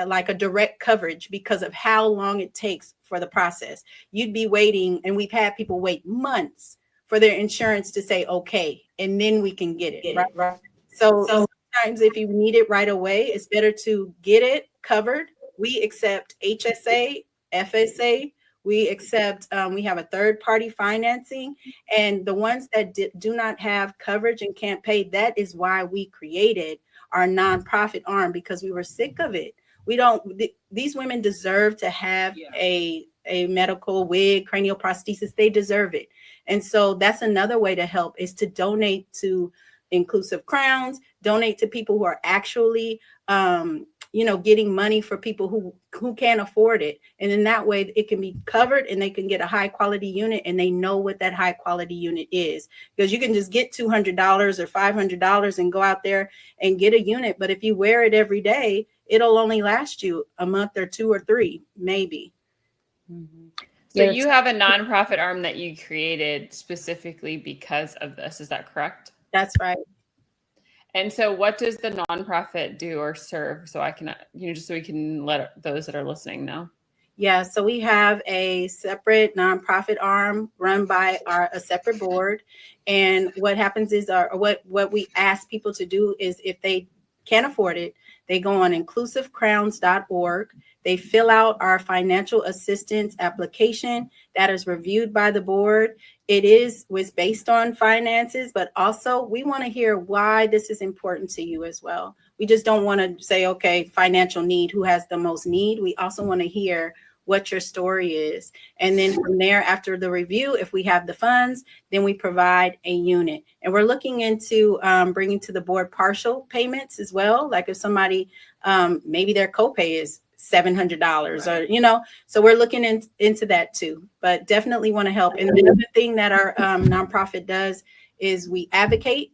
E: like a direct coverage, because of how long it takes for the process. You'd be waiting, and we've had people wait months for their insurance to say, okay, and then we can get it. Right. So sometimes if you need it right away, it's better to get it covered. We accept HSA, FSA. We accept, we have a third party financing, and the ones that do not have coverage and can't pay, that is why we created our nonprofit arm, because we were sick of it. These women deserve to have a a medical wig, cranial prosthesis, they deserve it. And so that's another way to help, is to donate to inclusive crowns, donate to people who are actually, getting money for people who can't afford it. And in that way, it can be covered and they can get a high quality unit, and they know what that high quality unit is. Because you can just get $200 or $500 and go out there and get a unit. But if you wear it every day, it'll only last you a month or 2 or 3, maybe.
C: Mm-hmm. So you have a nonprofit arm that you created specifically because of this. Is that correct?
E: That's right.
C: And so what does the nonprofit do or serve? So I can, just so we can let those that are listening know.
E: Yeah, so we have a separate nonprofit arm run by a separate board. And what happens is, what we ask people to do is, if they can't afford it, they go on inclusivecrowns.org. They fill out our financial assistance application that is reviewed by the board. It was based on finances, but also we want to hear why this is important to you as well. We just don't want to say, okay, financial need, who has the most need? We also want to hear what your story is. And then from there, after the review, if we have the funds, then we provide a unit. And we're looking into bringing to the board partial payments as well. Like if somebody, maybe their copay is $700 or, so we're looking into that too, but definitely want to help. And the other thing that our nonprofit does is we advocate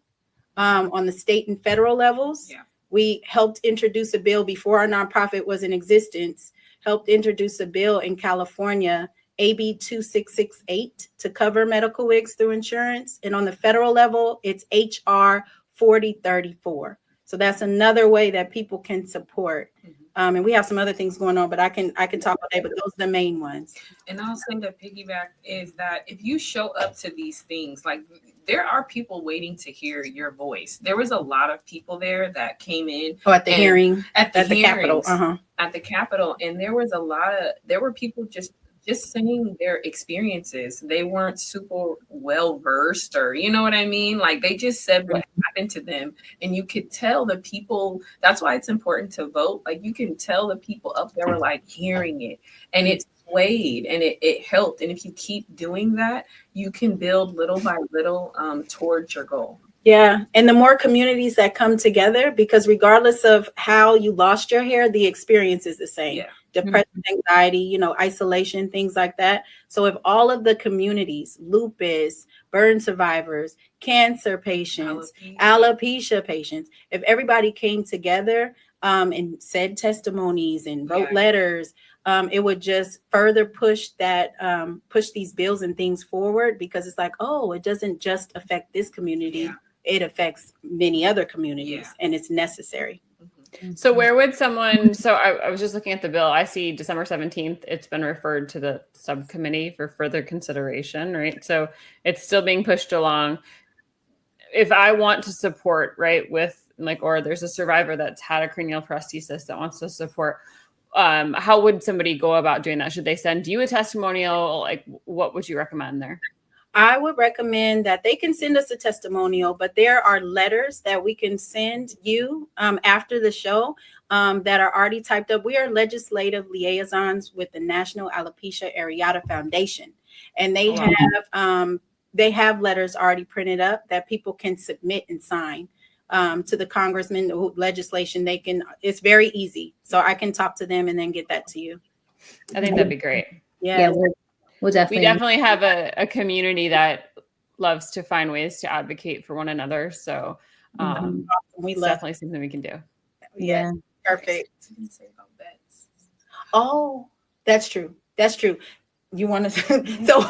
E: on the state and federal levels. Yeah. We helped introduce a bill before our nonprofit was in existence, helped introduce a bill in California, AB 2668, to cover medical wigs through insurance. And on the federal level, it's HR 4034. So that's another way that people can support. And we have some other things going on, but I can talk all day, but those are the main ones.
D: And also the piggyback is that if you show up to these things, like there are people waiting to hear your voice. There was a lot of people there that came in.
E: Oh, at the hearing,
D: at the
E: Capitol.
D: At the Capitol. And there were people just saying their experiences. They weren't super well versed, or you know what I mean? Like they just said what happened to them. And you could tell the people, that's why it's important to vote. Like you can tell the people up there were like hearing it, and it swayed and it helped. And if you keep doing that, you can build little by little towards your goal.
E: Yeah. And the more communities that come together, because regardless of how you lost your hair, the experience is the same. Yeah. Depression, anxiety, isolation, things like that. So if all of the communities, lupus, burn survivors, cancer patients, alopecia patients, if everybody came together and said testimonies and wrote letters, it would just further push these bills and things forward, because it's like, oh, it doesn't just affect this community. Yeah. It affects many other communities, and it's necessary.
C: So where would someone, so I was just looking at the bill. I see December 17th, it's been referred to the subcommittee for further consideration, right? So it's still being pushed along. If I want to support, right, with or there's a survivor that's had a cranial prosthesis that wants to support, how would somebody go about doing that? Should they send you a testimonial? Like, what would you recommend there?
E: I would recommend that they can send us a testimonial, but there are letters that we can send you after the show that are already typed up. We are legislative liaisons with the National Alopecia Areata Foundation, and they have letters already printed up that people can submit and sign to the congressman who legislation. It's very easy. So I can talk to them and then get that to you.
C: I think that'd be great.
B: Yeah. We definitely
C: have a community that loves to find ways to advocate for one another. So it's definitely something we can do.
E: Yeah. Perfect. Oh, that's true. You want to, so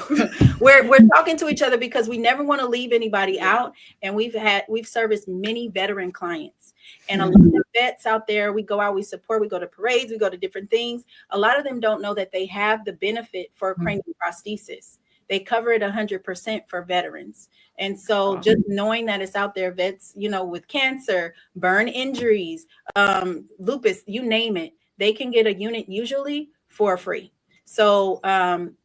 E: we're talking to each other because we never want to leave anybody out. And we've serviced many veteran clients, and a lot of vets out there, we go out, we support, we go to parades, we go to different things. A lot of them don't know that they have the benefit for cranial prosthesis. They cover it 100% for veterans. And so just knowing that it's out there, vets, with cancer, burn injuries, lupus, you name it, they can get a unit usually for free. So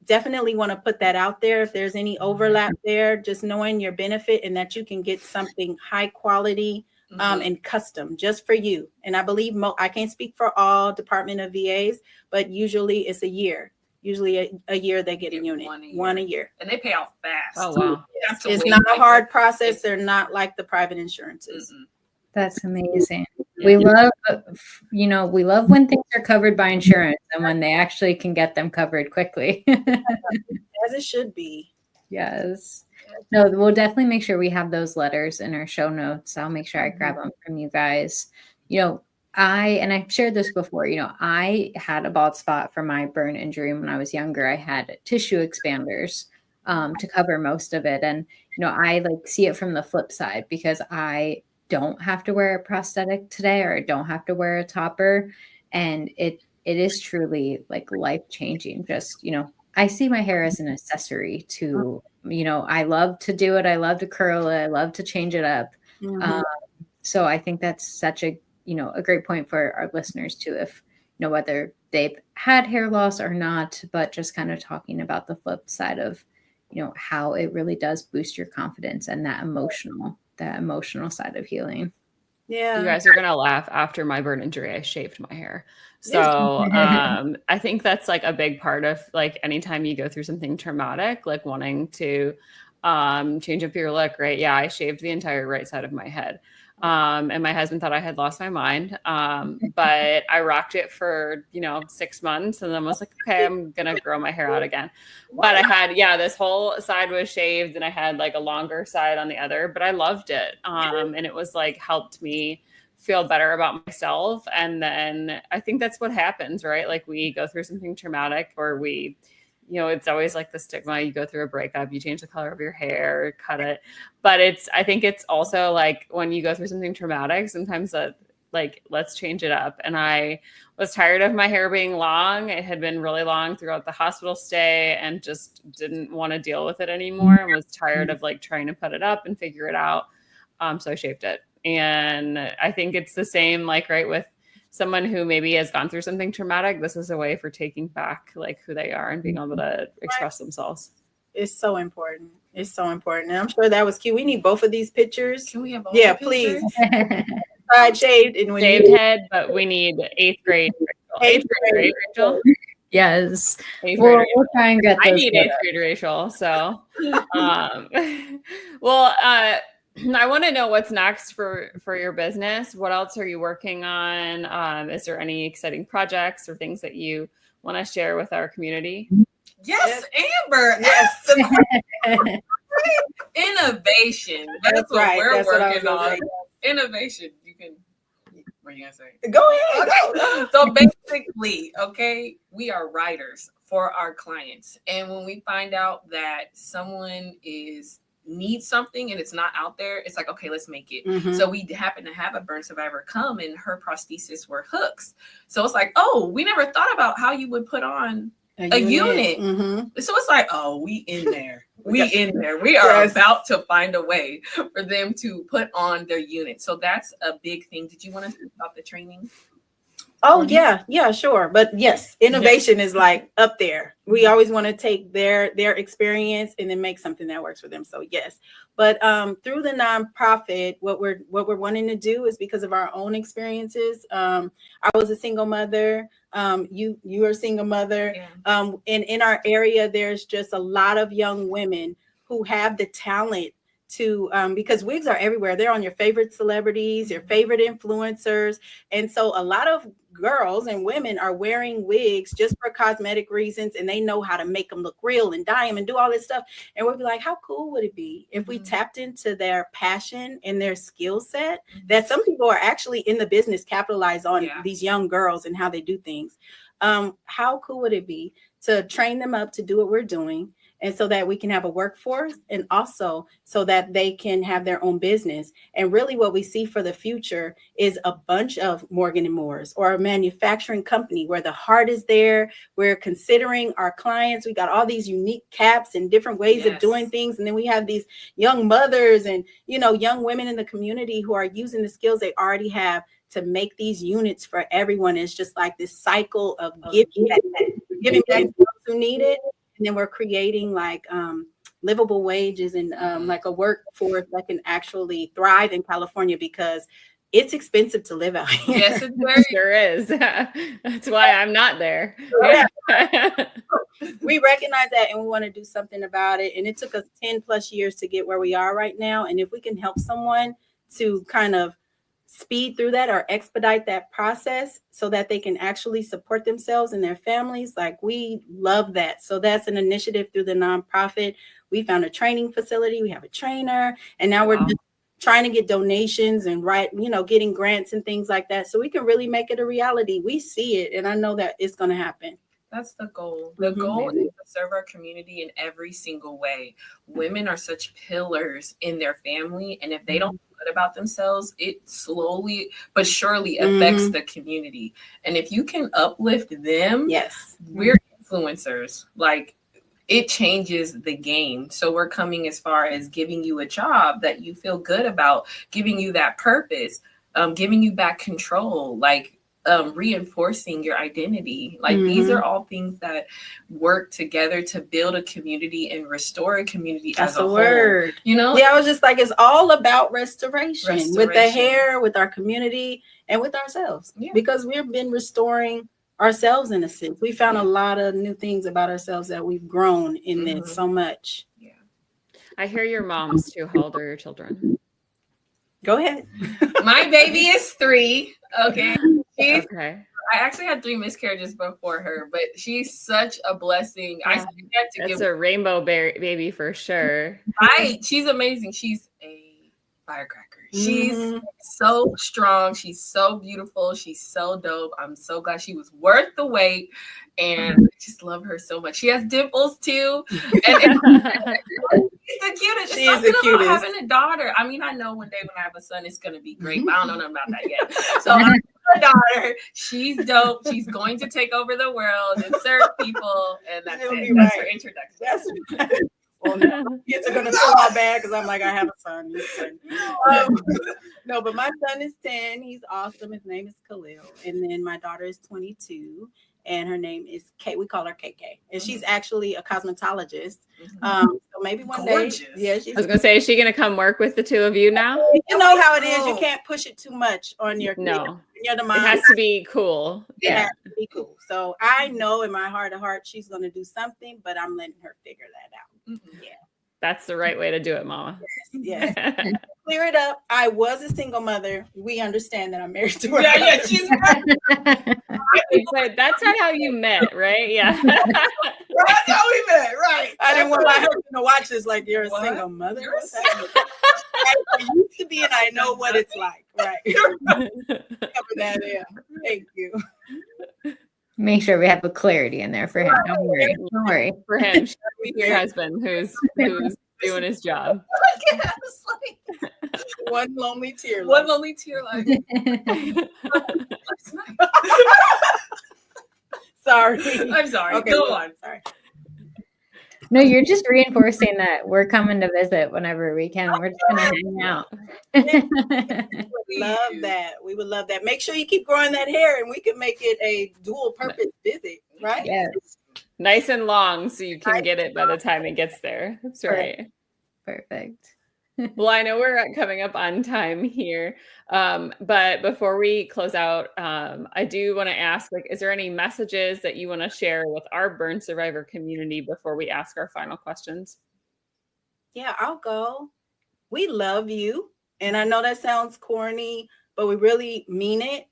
E: definitely want to put that out there. If there's any overlap there, just knowing your benefit and that you can get something high quality and custom just for you. And I believe I can't speak for all Department of VAs, but usually it's a year. Usually a year they get a unit, one a year.
D: And they pay off fast.
C: Oh, wow.
E: It's not a hard process. They're not like the private insurances.
B: That's amazing. We love, we love when things are covered by insurance and when they actually can get them covered quickly.
E: As it should be.
B: Yes. No, we'll definitely make sure we have those letters in our show notes. I'll make sure I grab them from you guys. I've shared this before, I had a bald spot from my burn injury when I was younger. I had tissue expanders to cover most of it. And, I see it from the flip side because I don't have to wear a prosthetic today, or I don't have to wear a topper. And it is truly life-changing. Just, I see my hair as an accessory to, I love to do it. I love to curl it. I love to change it up.
E: Mm-hmm.
B: So I think that's such a great point for our listeners too, if, whether they've had hair loss or not, but just kind of talking about the flip side of, how it really does boost your confidence and that emotional side of healing.
E: Yeah.
C: You guys are going to laugh. After my burn injury, I shaved my hair. So I think that's a big part of anytime you go through something traumatic, wanting to change up your look, right? Yeah, I shaved the entire right side of my head. And my husband thought I had lost my mind. But I rocked it for, 6 months and then was like, okay, I'm going to grow my hair out again. But I had, this whole side was shaved and I had a longer side on the other, but I loved it. And it was helped me feel better about myself. And then I think that's what happens, right? We go through something traumatic, or we, it's always the stigma. You go through a breakup, you change the color of your hair, cut it. But I think it's also when you go through something traumatic, sometimes that let's change it up. And I was tired of my hair being long. It had been really long throughout the hospital stay and just didn't want to deal with it anymore. And was tired of trying to put it up and figure it out. So I shaved it. And I think it's the same, right, with someone who maybe has gone through something traumatic. This is a way for taking back who they are and being able to express themselves.
E: It's so important. It's so important. And I'm sure that was cute. We need both of these pictures.
D: Can we have both?
E: Yeah, please. Shaved and
C: shaved head, but we need 8th grade. Eighth grade, right, Rachel?
B: Yes.
C: We'll
B: try and get those.
C: I need 8th grade Rachel. So, I want to know what's next for your business. What else are you working on? Is there any exciting projects or things that you want to share with our community?
D: Yes, Amber.
E: Yes.
D: Innovation. That's what
E: right.
D: we're
E: That's
D: working
E: what
D: on. Innovation. You can. What are you gonna say?
E: Go ahead.
D: So basically, we are writers for our clients, and when we find out that someone needs something and it's not out there, it's okay, let's make it.
E: Mm-hmm.
D: So we happen to have a burn survivor come, and her prosthesis were hooks. So it's we never thought about how you would put on a unit.
E: Mm-hmm.
D: So it's we in there. We in there. We are about to find a way for them to put on their unit. So that's a big thing. Did you want to talk about the training?
E: Oh, yeah, sure. But yes, innovation is up there. We always want to take their experience and then make something that works for them. So yes, but through the nonprofit, what we're wanting to do is because of our own experiences. I was a single mother. You are a single mother.
D: Yeah.
E: And in our area, there's just a lot of young women who have the talent to because wigs are everywhere. They're on your favorite celebrities, your favorite influencers. And so a lot of girls and women are wearing wigs just for cosmetic reasons, and they know how to make them look real and dye them and do all this stuff. And we'll be like, how cool would it be if we tapped into their passion and their skill set that some people are actually in the business capitalize on these young girls and how they do things. How cool would it be to train them up to do what we're doing, and so that we can have a workforce, and also so that they can have their own business. And really what we see for the future is a bunch of Morgan & Moores, or a manufacturing company where the heart is there. We're considering our clients. We got all these unique caps and different ways of doing things. And then we have these young mothers and, young women in the community who are using the skills they already have to make these units for everyone. It's just this cycle of giving back to those who need it. And then we're creating livable wages and a workforce that can actually thrive in California, because it's expensive to live out here.
D: Yes, it's very
C: Sure is. That's why I'm not there.
E: We recognize that and we want to do something about it. And it took us 10 plus years to get where we are right now. And if we can help someone to kind of speed through that or expedite that process so that they can actually support themselves and their families, like, we love that. So that's an initiative through the nonprofit. We found a training facility. We have a trainer, and now we're just trying to get donations and getting grants and things like that, so we can really make it a reality. We see it, and I know that it's going to happen.
D: That's the goal. The goal is to serve our community in every single way. Women are such pillars in their family, and if they don't feel good about themselves, it slowly but surely affects the community. And if you can uplift them, yes, we're influencers. Like, it changes the game. So we're coming as far as giving you a job that you feel good about, giving you that purpose, giving you back control, like reinforcing your identity. Like these are all things that work together to build a community and restore a community. That's as a word. Whole. You know?
E: Yeah, I was just like, it's all about restoration with the hair, with our community, and with ourselves. Yeah. Because we've been restoring ourselves in a sense. We found a lot of new things about ourselves that we've grown in this so much.
C: Yeah. I hear your moms too. How old are your children?
E: Go ahead.
D: My baby is 3. Okay.
C: Okay.
D: I actually had 3 miscarriages before her, but she's such a blessing.
C: Yeah. It's a rainbow baby for sure.
D: Right. She's amazing. She's a firecracker. She's so strong. She's so beautiful. She's so dope. I'm so glad she was worth the wait. And I just love her so much. She has dimples too. And she's the cutest. She is the cutest. Having a daughter. I mean, I know one day when I have a son, it's going to be great, but I don't know nothing about that yet. So I have a daughter. She's dope. She's going to take over the world and serve people. And that's it. That's her introduction.
E: That's well, no, kids are gonna feel all bad because I'm like, I have a son. No, but my son is 10. He's awesome. His name is Khalil, and then my daughter is 22, and her name is Kay. We call her KK, and she's actually a cosmetologist. So maybe one day, yeah. I was
C: gonna say, is she gonna come work with the two of you now?
E: You know how it is. You can't push it too much on your kid. You're the mom.
C: It has to be cool.
E: It has to be cool. So I know in my heart of heart she's gonna do something, but I'm letting her figure that out. Yeah,
C: that's the right way to do it, Mama.
E: Yes. Clear it up. I was a single mother. We understand that I'm married to her.
D: Yeah, she's right.
C: But that's not how you met, right? Yeah.
E: That's how we met, right? I didn't want my husband to watch this like you're a single mother. I used to be, and I know what it's like, right? Cover that in. Thank you.
B: Make sure we have a clarity in there for him. Don't worry. Don't worry.
C: For him, your husband who's doing his job.
E: Yes, like, one lonely tear.
D: One lonely tear. Like,
E: sorry.
D: I'm sorry. Okay, go on. Sorry.
B: No, you're just reinforcing that we're coming to visit whenever we can. We're just going to hang out.
E: We love that. We would love that. Make sure you keep growing that hair, and we can make it a dual purpose visit, right?
B: Yes.
C: Nice and long so you can get it by the time it gets there. That's right.
B: Perfect.
C: Well, I know we're coming up on time here, but before we close out, I do want to ask, like, is there any messages that you want to share with our burn survivor community before we ask our final questions?
E: Yeah, I'll go. We love you. And I know that sounds corny, but we really mean it.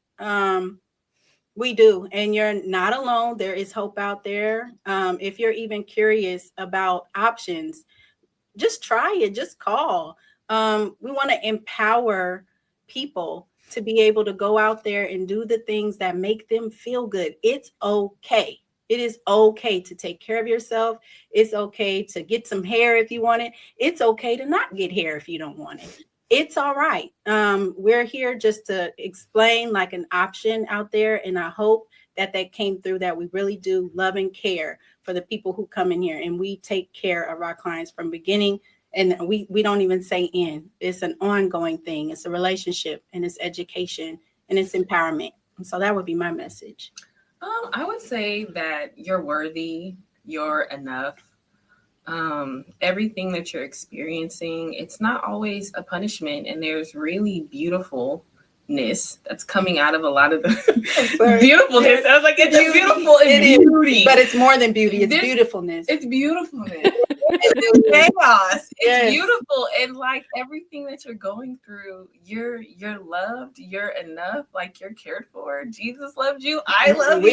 E: We do. And you're not alone. There is hope out there. If you're even curious about options, just try it. Just call. We want to empower people to be able to go out there and do the things that make them feel good. It's okay. It is okay to take care of yourself. It's okay to get some hair if you want it. It's okay to not get hair if you don't want it. It's all right. We're here just to explain like an option out there. And I hope that came through, that we really do love and care for the people who come in here, and we take care of our clients from beginning. And we don't even say end. It's an ongoing thing. It's a relationship, and it's education, and it's empowerment. And so that would be my message.
D: I would say that you're worthy. You're enough. Everything that you're experiencing, it's not always a punishment, and there's really beautiful beautifulness that's coming out of a lot of the beautifulness. I was like, it's beautiful and beauty.
E: But it's more than beauty. It's beautifulness.
D: It's beautifulness. It's chaos. It's beautiful. And like everything that you're going through, you're loved. You're enough. Like you're cared for. Jesus loved you. I love you.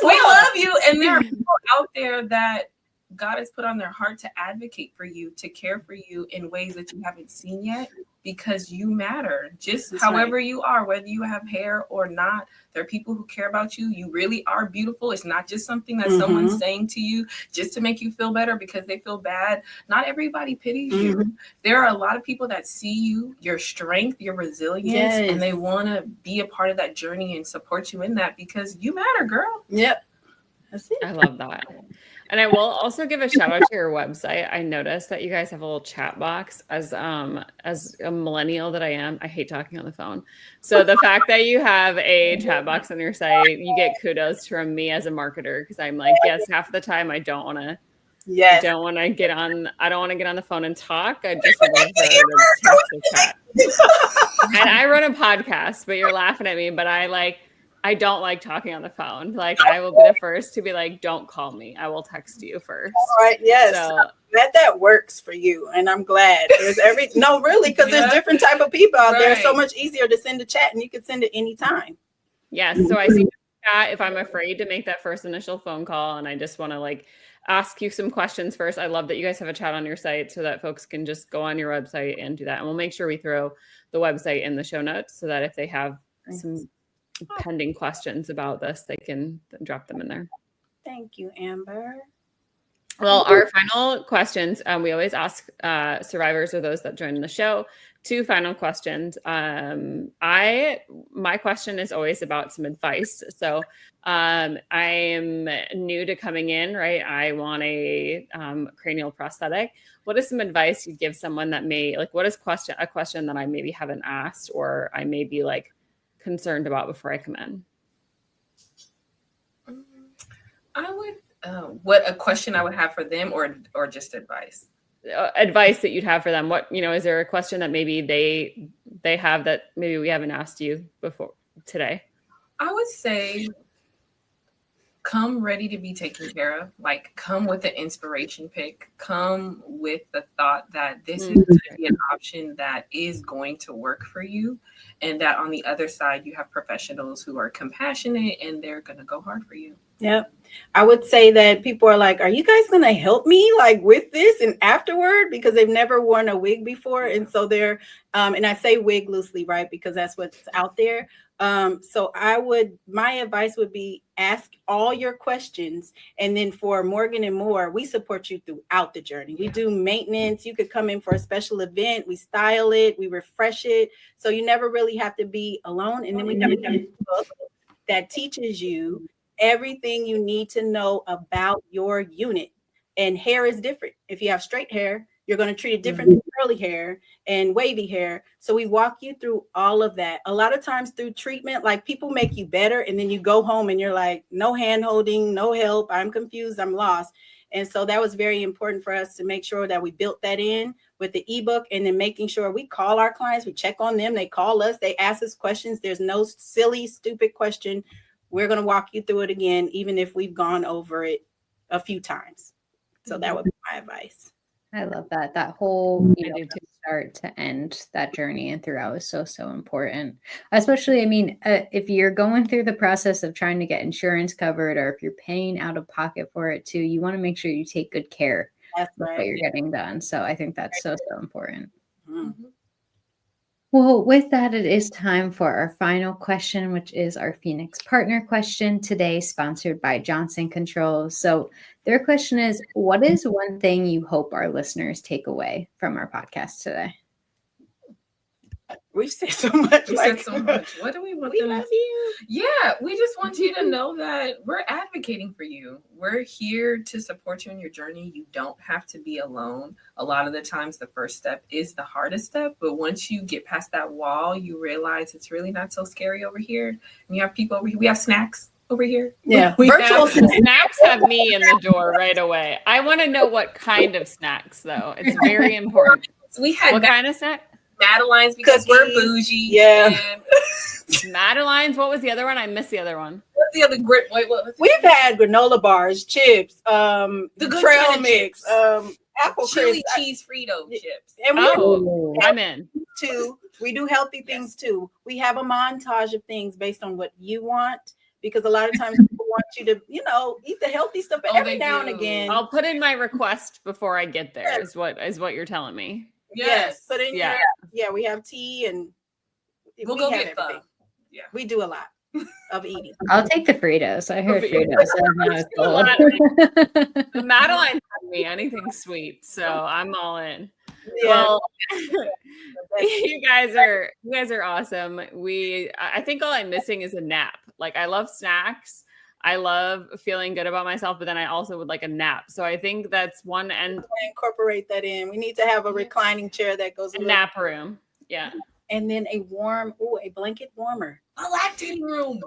D: We love you. And there are people out there that God has put on their heart to advocate for you, to care for you in ways that you haven't seen yet, because you matter. That's however you are, whether you have hair or not. There are people who care about you. You really are beautiful. It's not just something that someone's saying to you just to make you feel better because they feel bad. Not everybody pities you. There are a lot of people that see you, your strength, your resilience, and they want to be a part of that journey and support you in that because you matter, girl.
E: Yep. That's it.
C: I love that. And I will also give a shout out to your website. I noticed that you guys have a little chat box. As a millennial that I am, I hate talking on the phone. So the fact that you have a chat box on your site, you get kudos from me as a marketer because I'm like, yes, half the time I don't want to. I don't want to get on the phone and talk. I just want to text and chat. And I run a podcast, but you're laughing at me. But I don't like talking on the phone. Like I will be the first to be like, don't call me. I will text you first.
E: All right. Yes. So, that works for you. And I'm glad there's because there's different type of people out there. It's so much easier to send a chat and you can send it anytime.
C: Yes. So I see chat if I'm afraid to make that first initial phone call and I just want to like ask you some questions first. I love that you guys have a chat on your site so that folks can just go on your website and do that. And we'll make sure we throw the website in the show notes so that if they have some pending questions about this, they can drop them in there.
E: Thank you, Amber.
C: Well, our final questions, we always ask survivors or those that join the show 2 final questions. My question is always about some advice. So I am new to coming in, right? I want a cranial prosthetic. What is some advice you'd give someone that may what is a question that I maybe haven't asked or I may be concerned about before I come in?
D: I would what a question I would have for them or just advice?
C: Advice that you'd have for them. What, is there a question that maybe they have that maybe we haven't asked you before today?
D: I would say come ready to be taken care of. Come with the inspiration pick. Come with the thought that this is going to be an option that is going to work for you. And that on the other side, you have professionals who are compassionate and they're going to go hard for you.
E: Yep. I would say that people are like, are you guys going to help me with this and afterward? Because they've never worn a wig before. And so they're, and I say wig loosely, right? Because that's what's out there. So my advice would be ask all your questions. And then for Morgan and More, we support you throughout the journey. We do maintenance. You could come in for a special event. We style it. We refresh it. So you never really have to be alone. And then we have a book that teaches you everything you need to know about your unit. And hair is different. If you have straight hair, you're going to treat it different than curly hair and wavy hair. So we walk you through all of that. A lot of times through treatment, people make you better. And then you go home and you're like, no hand holding, no help. I'm confused. I'm lost. And so that was very important for us to make sure that we built that in with the ebook and then making sure we call our clients. We check on them. They call us. They ask us questions. There's no silly, stupid question. We're going to walk you through it again, even if we've gone over it a few times. So that would be my advice.
B: I love that. That whole, from start to end, that journey and throughout is so, so important. Especially, if you're going through the process of trying to get insurance covered or if you're paying out of pocket for it too, you want to make sure you take good care of what you're getting done. So I think that's so, so important. Mm-hmm. Well, with that, it is time for our final question, which is our Phoenix Partner question today, sponsored by Johnson Controls. So their question is, what is one thing you hope our listeners take away from our podcast today?
E: We've said so much.
D: What do we want? We love you. Yeah, we just want you to know that we're advocating for you. We're here to support you in your journey. You don't have to be alone. A lot of the times, the first step is the hardest step. But once you get past that wall, you realize it's really not so scary over here. And you have people over here. We have snacks over here.
E: Yeah,
C: virtual snacks have me in the door right away. I want to know what kind of snacks, though. It's very important.
D: We had
C: what kind of snack?
D: Madeline's because we're bougie.
E: Yeah.
C: Madeline's. What was the other one? I missed the other one.
D: What's the other grit? Wait, what was it?
E: We've had granola bars, chips, the
D: good
E: trail
D: kind of
E: mix,
D: chips.
E: apple
D: chili
E: crisp.
D: cheese Frito chips.
E: And we
C: Oh, I'm in.
E: too. We do healthy things too. We have a montage of things based on what you want, because a lot of times people want you to, eat the healthy stuff, but every now and again.
C: I'll put in my request before I get there. Is what you're telling me.
E: Yes. Put in
C: Yeah.
E: we have tea and
D: we'll go get everything. Yeah.
E: We do a lot of eating.
B: I'll take the Fritos. I heard Fritos.
C: Madeline had me anything sweet, so I'm all in.
E: Yeah.
C: Well, you guys are awesome. I think all I'm missing is a nap. Like, I love snacks. I love feeling good about myself, but then I also would like a nap. So I think that's one end.
E: Incorporate that in. We need to have a reclining chair that goes
C: a nap room. Yeah.
E: And then a blanket warmer.
D: A lactating room.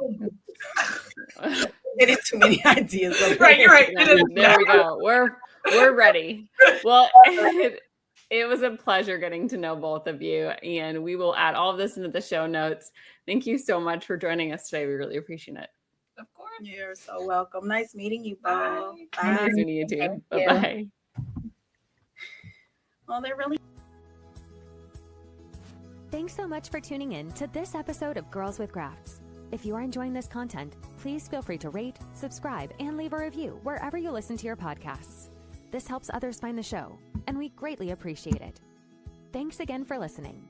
E: Getting too many ideas.
D: Right, you're right.
C: There we go. We're ready. Well, it was a pleasure getting to know both of you, and we will add all of this into the show notes. Thank you so much for joining us today. We really appreciate it.
D: Of course.
E: You're so welcome. Nice meeting you, Paul.
C: Bye. Nice meeting you too. Bye-bye.
E: Well, they're really...
A: Thanks so much for tuning in to this episode of Girls with Grafts. If you are enjoying this content, please feel free to rate, subscribe, and leave a review wherever you listen to your podcasts. This helps others find the show, and we greatly appreciate it. Thanks again for listening.